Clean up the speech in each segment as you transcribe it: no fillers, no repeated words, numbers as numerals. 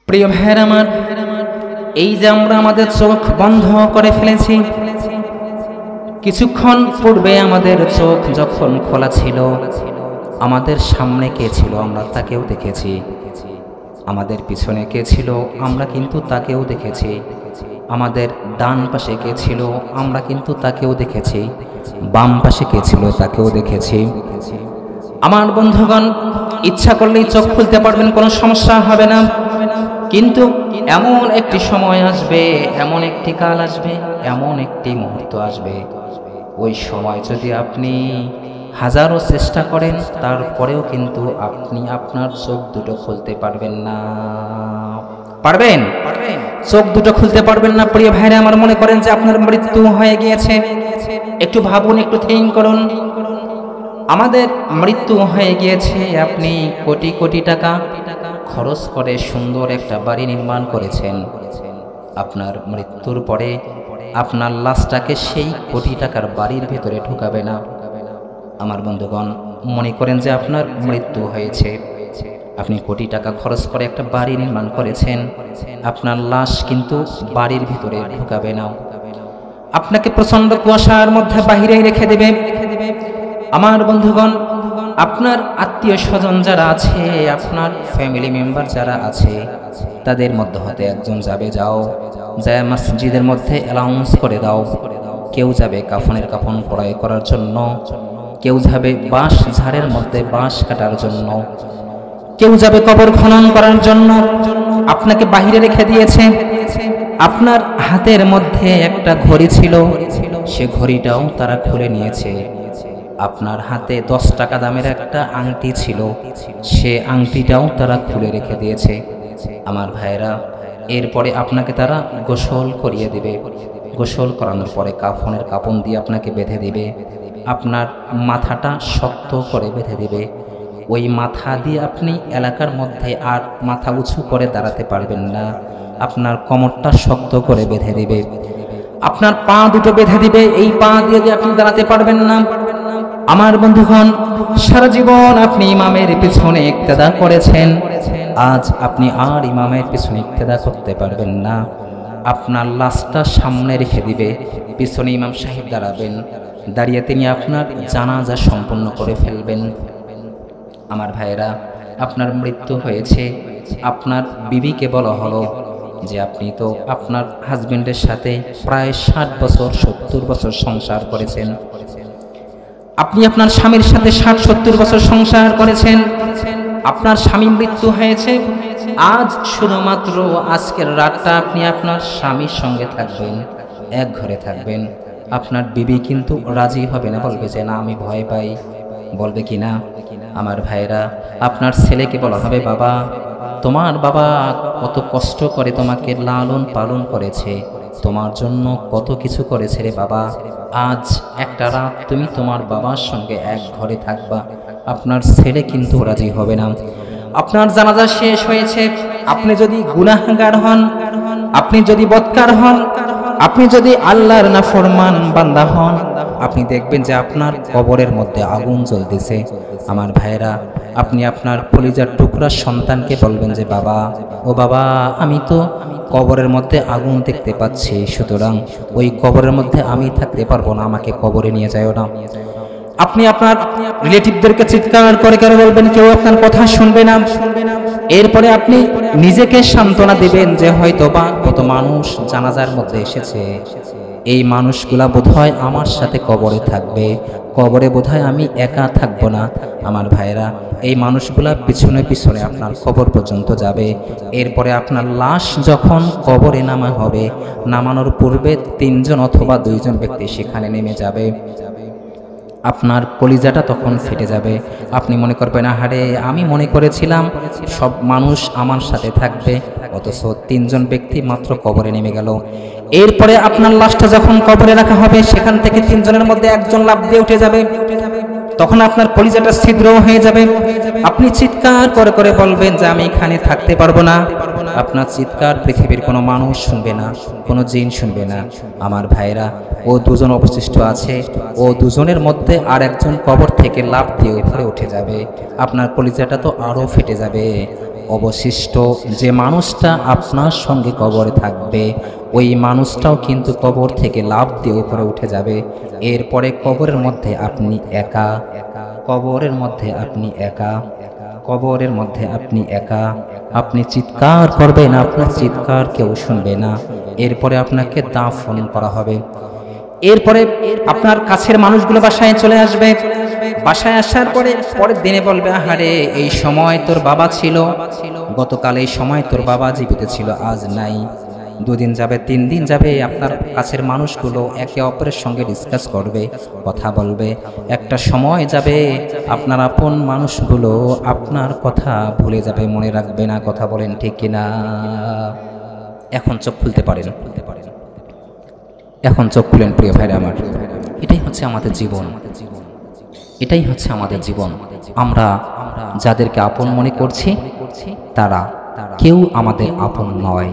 প্রিয় ভাইয়েরা আমার, এই যে আমরা আমাদের চোখ বন্ধ করে ফেলেছি, কিছুক্ষণ পূর্বে আমাদের চোখ যখন খোলা ছিল, আমাদের সামনে কে ছিল আমরা তাকেও দেখেছি, আমাদের পিছনে কে ছিল আমরা কিন্তু তাকেও দেখেছি, আমাদের ডান পাশে কে ছিল আমরা কিন্তু তাকেও দেখেছি, বাম পাশে কে ছিল তাকেও দেখেছি। আমার বন্ধুগণ, ইচ্ছা করলেই চোখ খুলতে পারবেন, কোনো সমস্যা হবে না। কিন্তু এমন একটি সময় আসবে, এমন একটি কাল আসবে, এমন একটি মুহূর্ত আসবে, ওই সময় যদি আপনি হাজারো চেষ্টা করেন তারপরেও কিন্তু আপনি আপনার চোখ দুটো খুলতে পারবেন না। পারবেন? চোখ দুটো খুলতে পারবেন না। প্রিয় ভাইরা আমার, মনে করেন যে আপনার মৃত্যু হয়ে গিয়েছে, একটু ভাবুন, একটু থিঙ্ক করুন। আমাদের মৃত্যু হয়ে গিয়েছে, আপনি কোটি কোটি টাকা খরচ করে সুন্দর একটা বাড়ি নির্মাণ করেছেন। আপনার মৃত্যুর পরে আপনার লাশটাকে সেই কোটি টাকার বাড়ির ভিতরে ঢুকাবে না। আমার বন্ধুগণ, মনে করেন যে আপনার মৃত্যু হয়েছে, আপনি কোটি টাকা খরচ করে একটা বাড়ি নির্মাণ করেছেন, আপনার লাশ কিন্তু বাড়ির ভিতরে ঢুকাবে না, আপনাকে প্রচন্ড কুয়াশার মধ্যে বাহিরে রেখে দেবে। আমার বন্ধুগণ, আপনার আত্মীয় স্বজন যারা আছে, আপনার ফ্যামিলি মেম্বার যারা আছে, তাদের মধ্যে হতে একজন যাবে, যাও যায় মসজিদের মধ্যে অ্যানাউন্স করে দাও। কেউ যাবে কাফনের কাফন ক্রয় করার জন্য, কেউ যাবে বাঁশ ঝাড়ের মধ্যে বাঁশ কাটার জন্য, কেউ যাবে কবর খনন করার জন্য। আপনাকে বাহিরে রেখে দিয়েছে। আপনার হাতের মধ্যে একটা ঘড়ি ছিল, সে ঘড়িটাও তারা খুলে নিয়েছে। আপনার হাতে 10 টাকা দামের একটা আংটি ছিল, সে আংটিটাও তারা খুলে রেখে দিয়েছে। আমার ভাইরা, এরপরে আপনাকে তারা গোসল করিয়ে দিবে। গোসল করানোর পরে কাফনের কাপন দিয়ে আপনাকে বেঁধে দিবে। আপনার মাথাটা শক্ত করে বেঁধে দিবে। ওই মাথা দিয়ে আপনি এলাকার মধ্যে আর মাথা উঁচু করে দাঁড়াতে পারবেন না। আপনার কোমরটা শক্ত করে বেঁধে দিবে। আপনার পা দুটো বেঁধে দিবে, এই পা দিয়ে আপনি দাঁড়াতে পারবেন না। আমার বন্ধুগণ, সারা জীবন আপনি ইমামের পিছনে ইক্তেদা করেছেন, আজ আপনি আর ইমামের পিছনে ইক্তেদা করতে পারবেন না। আপনার লাশটা সামনে রেখে দিবে, পিছনে ইমাম সাহেব দাঁড়াবেন, দাঁড়িয়ে তিনি আপনার জানাজা সম্পন্ন করে ফেলবেন। আমার ভাইয়েরা, আপনার মৃত্যু হয়েছে, আপনার বিবিকে বলা হলো যে আপনি তো আপনার হাজবেন্ডের সাথে প্রায় 60 বছর 70 বছর সংসার করেছেন, আপনি আপনার স্বামীর সাথে 60-70 বছর সংসার করেছেন, আপনার স্বামী মৃত্যু হয়েছে, আজ শুধুমাত্র আজকের রাতটা আপনি আপনার স্বামীর সঙ্গে থাকবেন, এক ঘরে থাকবেন। আপনার বিবি কিন্তু রাজি হবে না, বলবে যে না, আমি ভয় পাই, বলবে কি না? আমার ভাইরা, আপনার ছেলেকে বলা হবে, বাবা, তোমার বাবা কত কষ্ট করে তোমাকে লালন পালন করেছে, তোমার জন্য কত কিছু করেছে রে বাবা, আজ একটা রাত তুমি তোমার বাবার সঙ্গে এক ঘরে থাকবা। আপনার ছেলে কিন্তু রাজি হবে না। আপনার জানাজা শেষ হয়েছে, আপনি যদি গুনাহগার হন, আপনি যদি বদকার হন, আপনি যদি আল্লাহর নাফরমান বান্দা হন, আপনি দেখবেন যে আপনার কবরের মধ্যে আগুন জ্বলতেছে। আমার ভাইরা, আপনি আপনার কলিজার টুকরা সন্তানকে বলবেন যে বাবা, ও বাবা, আমি তো কবরের মধ্যে আগুন দেখতে পাচ্ছি, সুতরাং ওই কবরের মধ্যে আমি থাকতে পারবো না, আমাকে কবরে নিয়ে যাও না। আপনি আপনার রিলেটিভদেরকে চিৎকার করে করে বলবেন, কেউ আপনার কথা শুনবে না। এরপরে আপনি নিজেকে সান্ত্বনা দিবেন যে হয়তো বা কত মানুষ জানাজার মধ্যে এসেছে, এই মানুষগুলা বোধহয় আমার সাথে কবরে থাকবে, কবরে বোধহয় আমি একা থাকবো না। আমার ভাইরা, এই মানুষগুলা পিছনে পিছনে আপনার কবর পর্যন্ত যাবে। এরপরে আপনার লাশ যখন কবরে নামা হবে, নামানোর পূর্বে 3 জন অথবা 2 জন ব্যক্তি সেখানে নেমে যাবে। আপনার কলিজাটা তখন ফেটে যাবে। আপনি মনে করবেন, আহারে, আমি মনে করেছিলাম সব মানুষ আমার সাথে থাকবে, অথচ 3 জন ব্যক্তি মাত্র কবরে নেমে গেল। এরপরে আপনার লাশটা যখন কবরে রাখা হবে, সেখান থেকে 3 জনের মধ্যে একজন লাফ দিয়ে উঠে যাবে, তখন আপনার কলিজাটা ছিদ্র হয়ে যাবে। আপনি চিৎকার করে করে বলবেন যে আমি এখানে থাকতে পারবো না। আপনার চিৎকার পৃথিবীর কোনো মানুষ শুনবে না, কোনো জিন শুনবে না। আমার ভাইরা, ও 2 জন অবশিষ্ট আছে, ও 2 জনের মধ্যে আর একজন কবর থেকে লাফ দিয়ে উপরে উঠে যাবে। আপনার কলিজাটা তো আরও ফেটে যাবে। অবশিষ্ট যে মানুষটা আপনার সঙ্গে কবরে থাকবে ওই মানুষটাও কিন্তু কবর থেকে লাফ দিয়ে উপরে উঠে যাবে। এরপরে কবরের মধ্যে আপনি একা, কবরের মধ্যে আপনি একা, কবরের মধ্যে আপনি একা। আপনি চিৎকার করবেন, আপনার চিৎকার কেউ শুনবে না। এরপরে আপনাকে দাফন করা হবে। এরপরে আপনার কাছের মানুষগুলো বাসায় চলে আসবে। বাসায় আসার পরে পরের দিনে বলবে, আহারে এই সময় তোর বাবা ছিল, গতকাল এই সময় তোর বাবা জীবিত ছিল, আজ নাই। 2 দিন যাবে, 3 দিন যাবে, আপনার কাছের মানুষগুলো একে অপরের সঙ্গে ডিসকাস করবে, কথা বলবে। একটা সময় যাবে আপনার আপন মানুষগুলো আপনার কথা ভুলে যাবে, মনে রাখবে না। কথা বলেন ঠিক কিনা? এখন চোখ খুলতে পারেন, এখন চোখ খুলেন প্রিয় ভাইরা আমার। এটাই হচ্ছে আমাদের জীবন, এটাই হচ্ছে আমাদের জীবন। আমরা যাদেরকে আপন মনে করছি তারা কেউ আমাদের আপন নয়,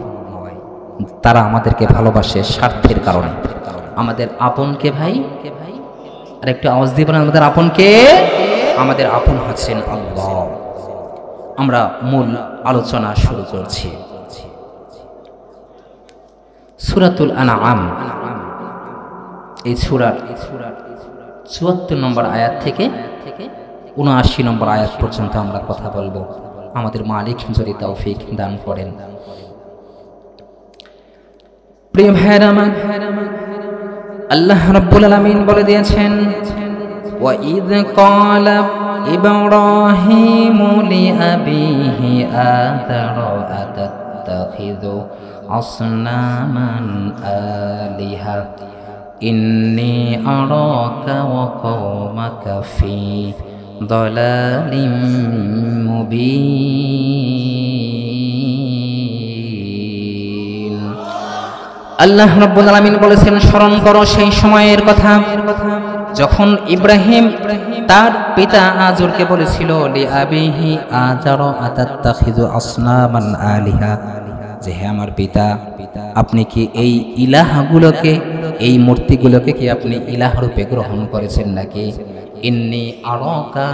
তারা আমাদেরকে ভালোবাসে স্বার্থের কারণে। আমাদের আপনকে ভাই, আর একটু আওয়াজ দিয়ে বলেন, আমাদের আপনকে, আমাদের আপন হচ্ছেন আল্লাহ। আমরা মূল আলোচনা শুরু করছি। সূরাতুল আনআম, এই সূরার ৭৪ নম্বর আয়াত থেকে ৭৯ নম্বর আয়াত পর্যন্ত আমরা কথা বলবো। আমাদের মালিক যদি তৌফিক দান করেন। প্রিয় ভাইরা আমার, আল্লাহ রাব্বুল আলামিন বলে দিয়েছেন, ওয়া ইয ক্বালা ইব্রাহিমু লিআবিহি আযারা আতাত্তাখিযু আসনামান আলিহা ইন্নী আরাকা ওয়া কওমাকা ফি দালালিম মুবিন। আল্লাহ রাব্বুল আলামিন বলেছেন, স্মরণ করো সেই সময়ের কথা যখন ইব্রাহিম তার পিতা আজরকে বলেছিল, লিআবিহি আযারা আতাত্তাখিযু আসনামান আলিহা, যে হে আমার পিতা, আপনি কি এই ইলাহগুলোকে, এই মূর্তিগুলোকে কি আপনি ইলাহ রূপে গ্রহণ করেছেন নাকি? ইন্নী আরাকা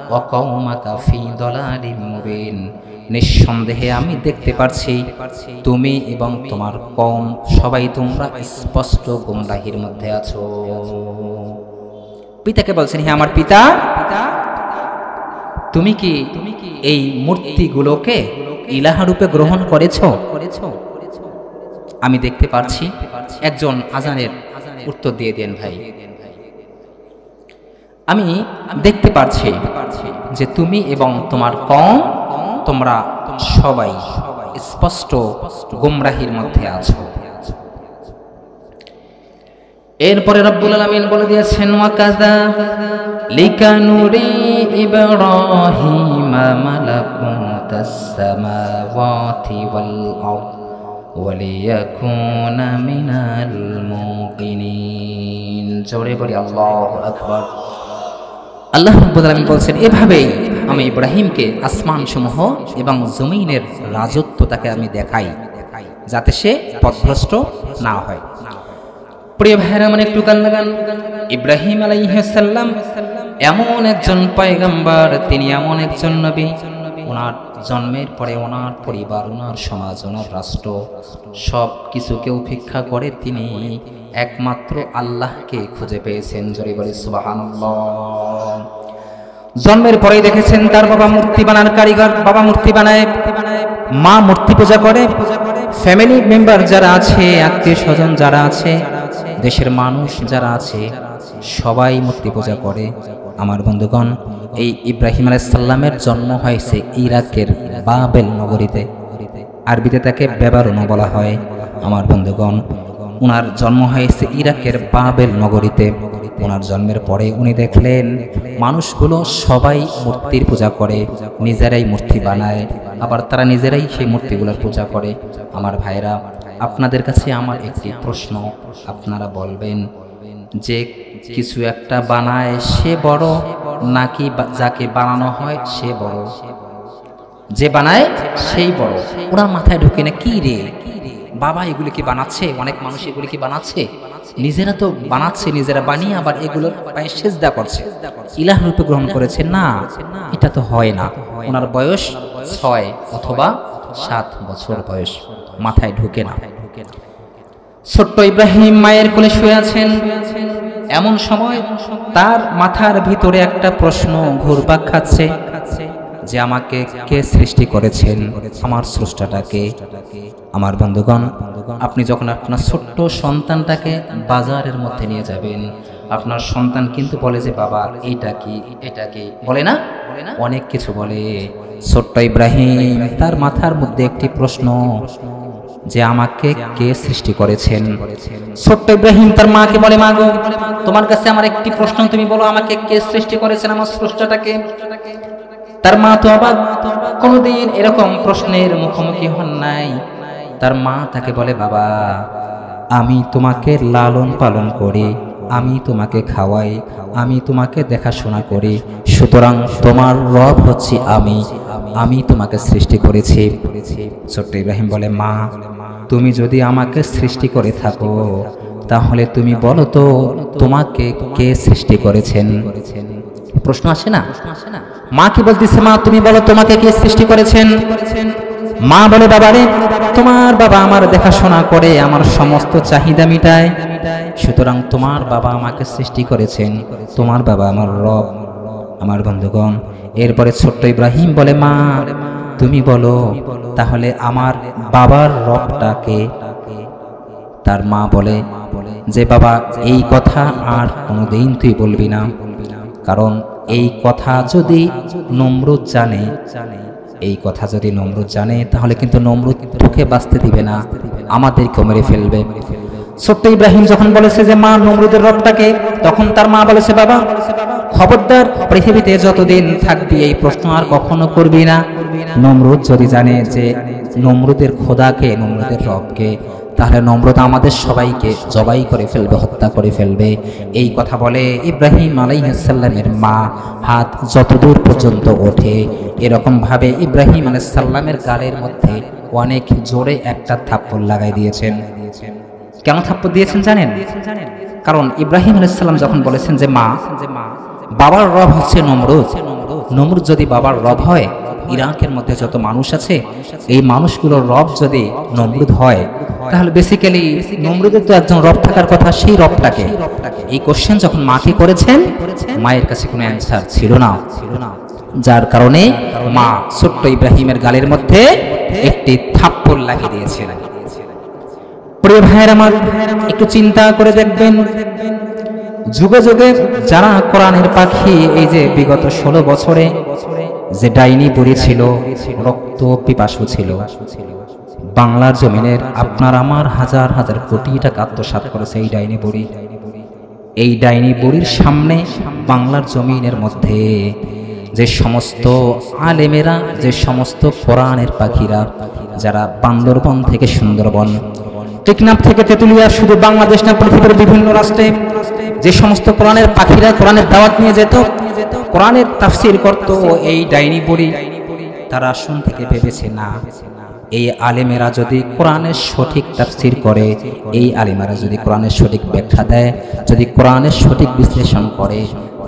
ওয়া কওমাকা ফি দালালিম মুবিন, নিঃসন্দেহে আমি দেখতে পারছি তুমি এবং তোমার কওম সবাই তোমরা স্পষ্ট গুমরাহির মধ্যে আছো। পিতাকে বলছেন, হে আমার পিতা, তুমি কি এই মূর্তিগুলোকে ইলাহ রূপে গ্রহণ করেছো? আমি দেখতে পারছি। একজন আজানের উত্তর দিয়ে দেন ভাই। আমি দেখতে পারছি যে তুমি এবং তোমার কওম তোমরা সবাই স্পষ্ট গুমরাহির মধ্যে আছো। এরপরে রব্বুল আলামিন বলে দিয়েছেন, ওয়াকাযালিকা নুরি ইব্রাহিমা মালাকুতাস সামাওয়াতি ওয়াল আরদ ওয়ালিয়াকুনা মিনাল মুকিনিন। জোরে বলি আল্লাহু আকবার। আল্লাহ রাব্বুল আলামিন বলছেন, এভাবেই আমি ইব্রাহিমকে আসমানসমূহ এবং জমিনের রাজত্ব তাকে আমি দেখাই, যাতে সে পথভ্রষ্ট না হয়। প্রিয় ভাইরা আমার, একটু গান লাগান। ইব্রাহিম আলাইহিস সালাম এমন একজন পয়গম্বর, তিনি এমন একজন নবী, ওনার জন্মের পরে ওনার পরিবার, ওনার সমাজ, ওনার রাষ্ট্র সব কিছুকে উপেক্ষা করে তিনি একমাত্র আল্লাহকে খুঁজে পেয়েছেন। জোরে বলি সুবহানাল্লাহ। জন্মের পরেই দেখেছেন তার বাবা মূর্তি বানানোর কারিগর, বাবা মূর্তি বানায়, মা মূর্তি পূজা করে। ফ্যামিলি মেম্বার যারা আছে, আত্মীয় স্বজন যারা আছে, দেশের মানুষ যারা আছে, সবাই মূর্তি পূজা করে। আমার বন্ধুগণ, এই ইব্রাহিম আলাইহিস সালামের জন্ম হয়েছে ইরাকের বাবেল নগরীতে, আরবিতে তাকে বেবারুন বলা হয়। আমার বন্ধুগণ, ওনার জন্ম হয়েছে ইরাকের বাবেল নগরীতে। ওনার জন্মের পরে উনি দেখলেন মানুষগুলো সবাই মূর্তির পূজা করে, নিজেরাই মূর্তি বানায়, আবার তারা নিজেরাই সেই মূর্তিগুলোর পূজা করে। আমার ভাইরা, আপনাদের কাছে আমার একটি প্রশ্ন, আপনারা বলবেন যে কিছু একটা বানায় সে বড় নাকি যাকে বানানো হয় সে বড়? যে বানায় সেই বড়। ওনার মাথায় ঢুকে না, কি রে, বাবা এগুলি কি বানাচ্ছে, অনেক মানুষ এগুলি কি বানাচ্ছে, নিজেরা তো বানাচ্ছে, নিজেরা বানিয়ে আবার এগুলোর পায়ে সেজদা করছে, ইলাহ রূপে গ্রহণ করেছে। না, এটা তো হয় না। ওনার বয়স 6 অথবা 7 বছর বয়স, মাথায় ঢুকে না। ছোট্ট ইব্রাহিম মায়ের কোলে শুয়ে আছেন। এমন সময় তার মাথার ভিতরে একটা প্রশ্ন ঘুরপাক খাচ্ছে যে আমাকে কে সৃষ্টি করেছেন, আমার স্রষ্টাটাকে। আমার বন্ধুগণ, আপনি যখন আপনার ছোট্ট সন্তানটাকে বাজারের মধ্যে নিয়ে যাবেন, আপনার সন্তান কিন্তু বলে যে বাবা এইটা কি, এটা কি, বলে না, অনেক কিছু বলে। ছোট্ট ইব্রাহিম তার মাথার মধ্যে একটি প্রশ্ন যে আমাকে কে সৃষ্টি করেছেন। ছোট্ট ইব্রাহিম তার মাকে বলে, মা গো, তোমার কাছে আমার একটি প্রশ্ন, তুমি বলো আমাকে কে সৃষ্টি করেছেন, আমার স্রষ্টাটাকে। তার মা তো অবাক, কোনোদিন এরকম প্রশ্নের মুখোমুখি হন নাই। তার মা তাকে বলে, বাবা আমি তোমাকে লালন পালন করি, আমি তোমাকে খাওয়াই, আমি তোমাকে দেখাশোনা করি, সুতরাং তোমার রব হচ্ছে আমি তোমাকে সৃষ্টি করেছি। ছোট্ট ইব্রাহিম বলে, মা তুমি যদি আমাকে সৃষ্টি করে থাকো তাহলে তুমি বলো তো তোমাকে কে সৃষ্টি করেছেন। প্রশ্ন আসে না? মা কি বলতেছে, মা তুমি বলো তোমাকে কে সৃষ্টি করেছেন। মা বলে, বাবারে তোমার বাবা আমার দেখাশোনা করে, আমার সমস্ত চাহিদা মিটায়, সুতরাং তোমার বাবা আমাকে সৃষ্টি করেছেন, তোমার বাবা আমার রব। আমার বন্ধুগণ, এরপরে ছোট্ট ইব্রাহিম বলে, মা তুমি বলো তাহলে আমার বাবার রবটাকে। তার মা বলে যে বাবা এই কথা আর কোনোদিন তুই বলবি না, কারণ এই কথা যদি নমরুদ জানে, এই কথা যদি নমরুদ জানে তাহলে কিন্তু নমরুদ তোকে বাঁচতে দিবে না, আমাদেরকে মেরে ফেলবে। ছোট্ট ইব্রাহিম যখন বলেছে যে মা নমরুদের রবটাকে, তখন তার মা বলেছে, বাবা খবরদার পৃথিবীতে যতদিন থাকবি এই প্রশ্ন আর কখনো করবি না। নমরুদ যদি জানে যে নমরুদের খোদাকে, নমরুদের রবকে, তাহলে নমরুদ আমাদের সবাইকে জবাই করে ফেলবে, হত্যা করে ফেলবে। এই কথা বলে ইব্রাহিম আলাইহিস সালামের মা হাত যতদূর পর্যন্ত ওঠে এরকম ভাবে ইব্রাহিম আলাইহিস সালামের গালের মধ্যে অনেক জোরে একটা থাপ্পড় লাগাই দিয়েছেন। কেন থাপ্পড় দিয়েছেন জানেন? কারণ ইব্রাহিম আলাইহিস সালাম যখন বলেছেন যে মা বাবার রব হচ্ছে নমরুদ, নমরুদ যদি বাবার রব হয়, ইরাকের মধ্যে যত মানুষ আছে এই মানুষগুলোর রব যদি নমরুদ হয়, তাহলে বেসিক্যালি নমরুদের তো একজন রব থাকার কথা, সেই রবটাকে। এই কোশ্চেন যখন মাকে করেছেন, মায়ের কাছে কোনো অ্যান্সার ছিল না, যার কারণে মা ছোট্ট ইব্রাহিমের গালের মধ্যে একটি থাপ্পড় লাগিয়ে দিয়েছেন। প্রিয় ভাইয়ের আমার, একটু চিন্তা করে দেখবেন, যুগে যুগে যারা কোরআনের পাখি, এই যে বিগত 16 বছরে যে ডাইনি বুড়ি ছিল, রক্ত পিপাসু ছিল, বাংলার জমিনের আপনার আমার হাজার হাজার কোটি টাকা আত্মসাৎ করেছে এই ডাইনি বুড়ি। এই ডাইনি বুড়ির সামনে বাংলার জমিনের মধ্যে যে সমস্ত আলেমেরা, যে সমস্ত কোরআনের পাখিরা, যারা বান্দরবন থেকে সুন্দরবন, টেকনাফ থেকে তেতুলিয়া, শুধু বাংলাদেশ না পৃথিবীর বিভিন্ন রাষ্ট্রে যে সমস্ত কোরআনের পাখিরা কোরআনের দাওয়াত নিয়ে যেত, কোরআনের তাফসীর করত, এই ডাইনি বুড়ি তারা আসন থেকে ভেবেছে না, এই আলেমেরা যদি কোরআনের সঠিক তাফসীর করে, এই আলেমেরা যদি কোরআনের সঠিক ব্যাখ্যা দেয়, যদি কোরআনের সঠিক বিশ্লেষণ করে,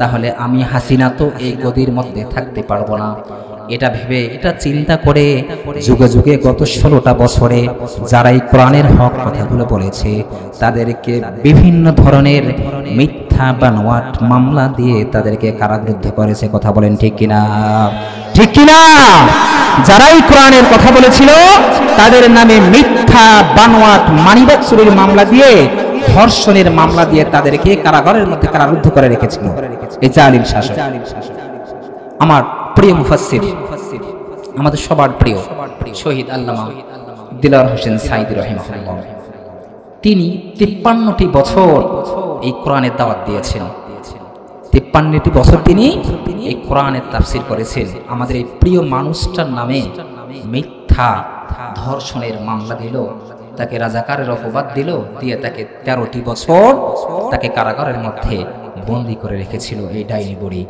তাহলে আমি হাসিনা তো এই গদির মধ্যে থাকতে পারবো না। এটা ভেবে, এটা চিন্তা করে যুগে যুগে গত 16টা বছরে যারা এই কোরআনের হক কথাগুলো বলেছে, তাদেরকে বিভিন্ন ধরনের মিথ্যা বানোয়াট মামলা দিয়ে তাদেরকে কারারুদ্ধ করেছে। কথা বলেন ঠিক কিনা? ঠিক কিনা? যারাই কোরআনের কথা বলেছিল তাদের নামে মিথ্যা বানোয়াট মানিব্যাগ চুরির মামলা দিয়ে, ধর্ষণের মামলা দিয়ে তাদেরকে কারাগারের মধ্যে কারারুদ্ধ করে রেখেছিল এই জালিম শাসক। আমার প্রিয় মুফাসসির, আমাদের সবার প্রিয় শহীদ আল্লামা দিলওয়ার হোসেন সাঈদী রাহিমাহুল্লাহ, তিনি 53টি বছর এই কোরআনের দাওয়াত দিয়েছেন। 53টি বছর তিনি এই কোরআনের তাফসীর করেছেন। আমাদের এই প্রিয় মানুষটার নামে মিথ্যা ধর্ষণের মামলা দিল, তাকে রাজাকারের অপবাদ দিল, দিয়ে তাকে 13টি বছর তাকে কারাগারের মধ্যে বন্দী করে রেখেছিল এই ডাইনি বুড়ি।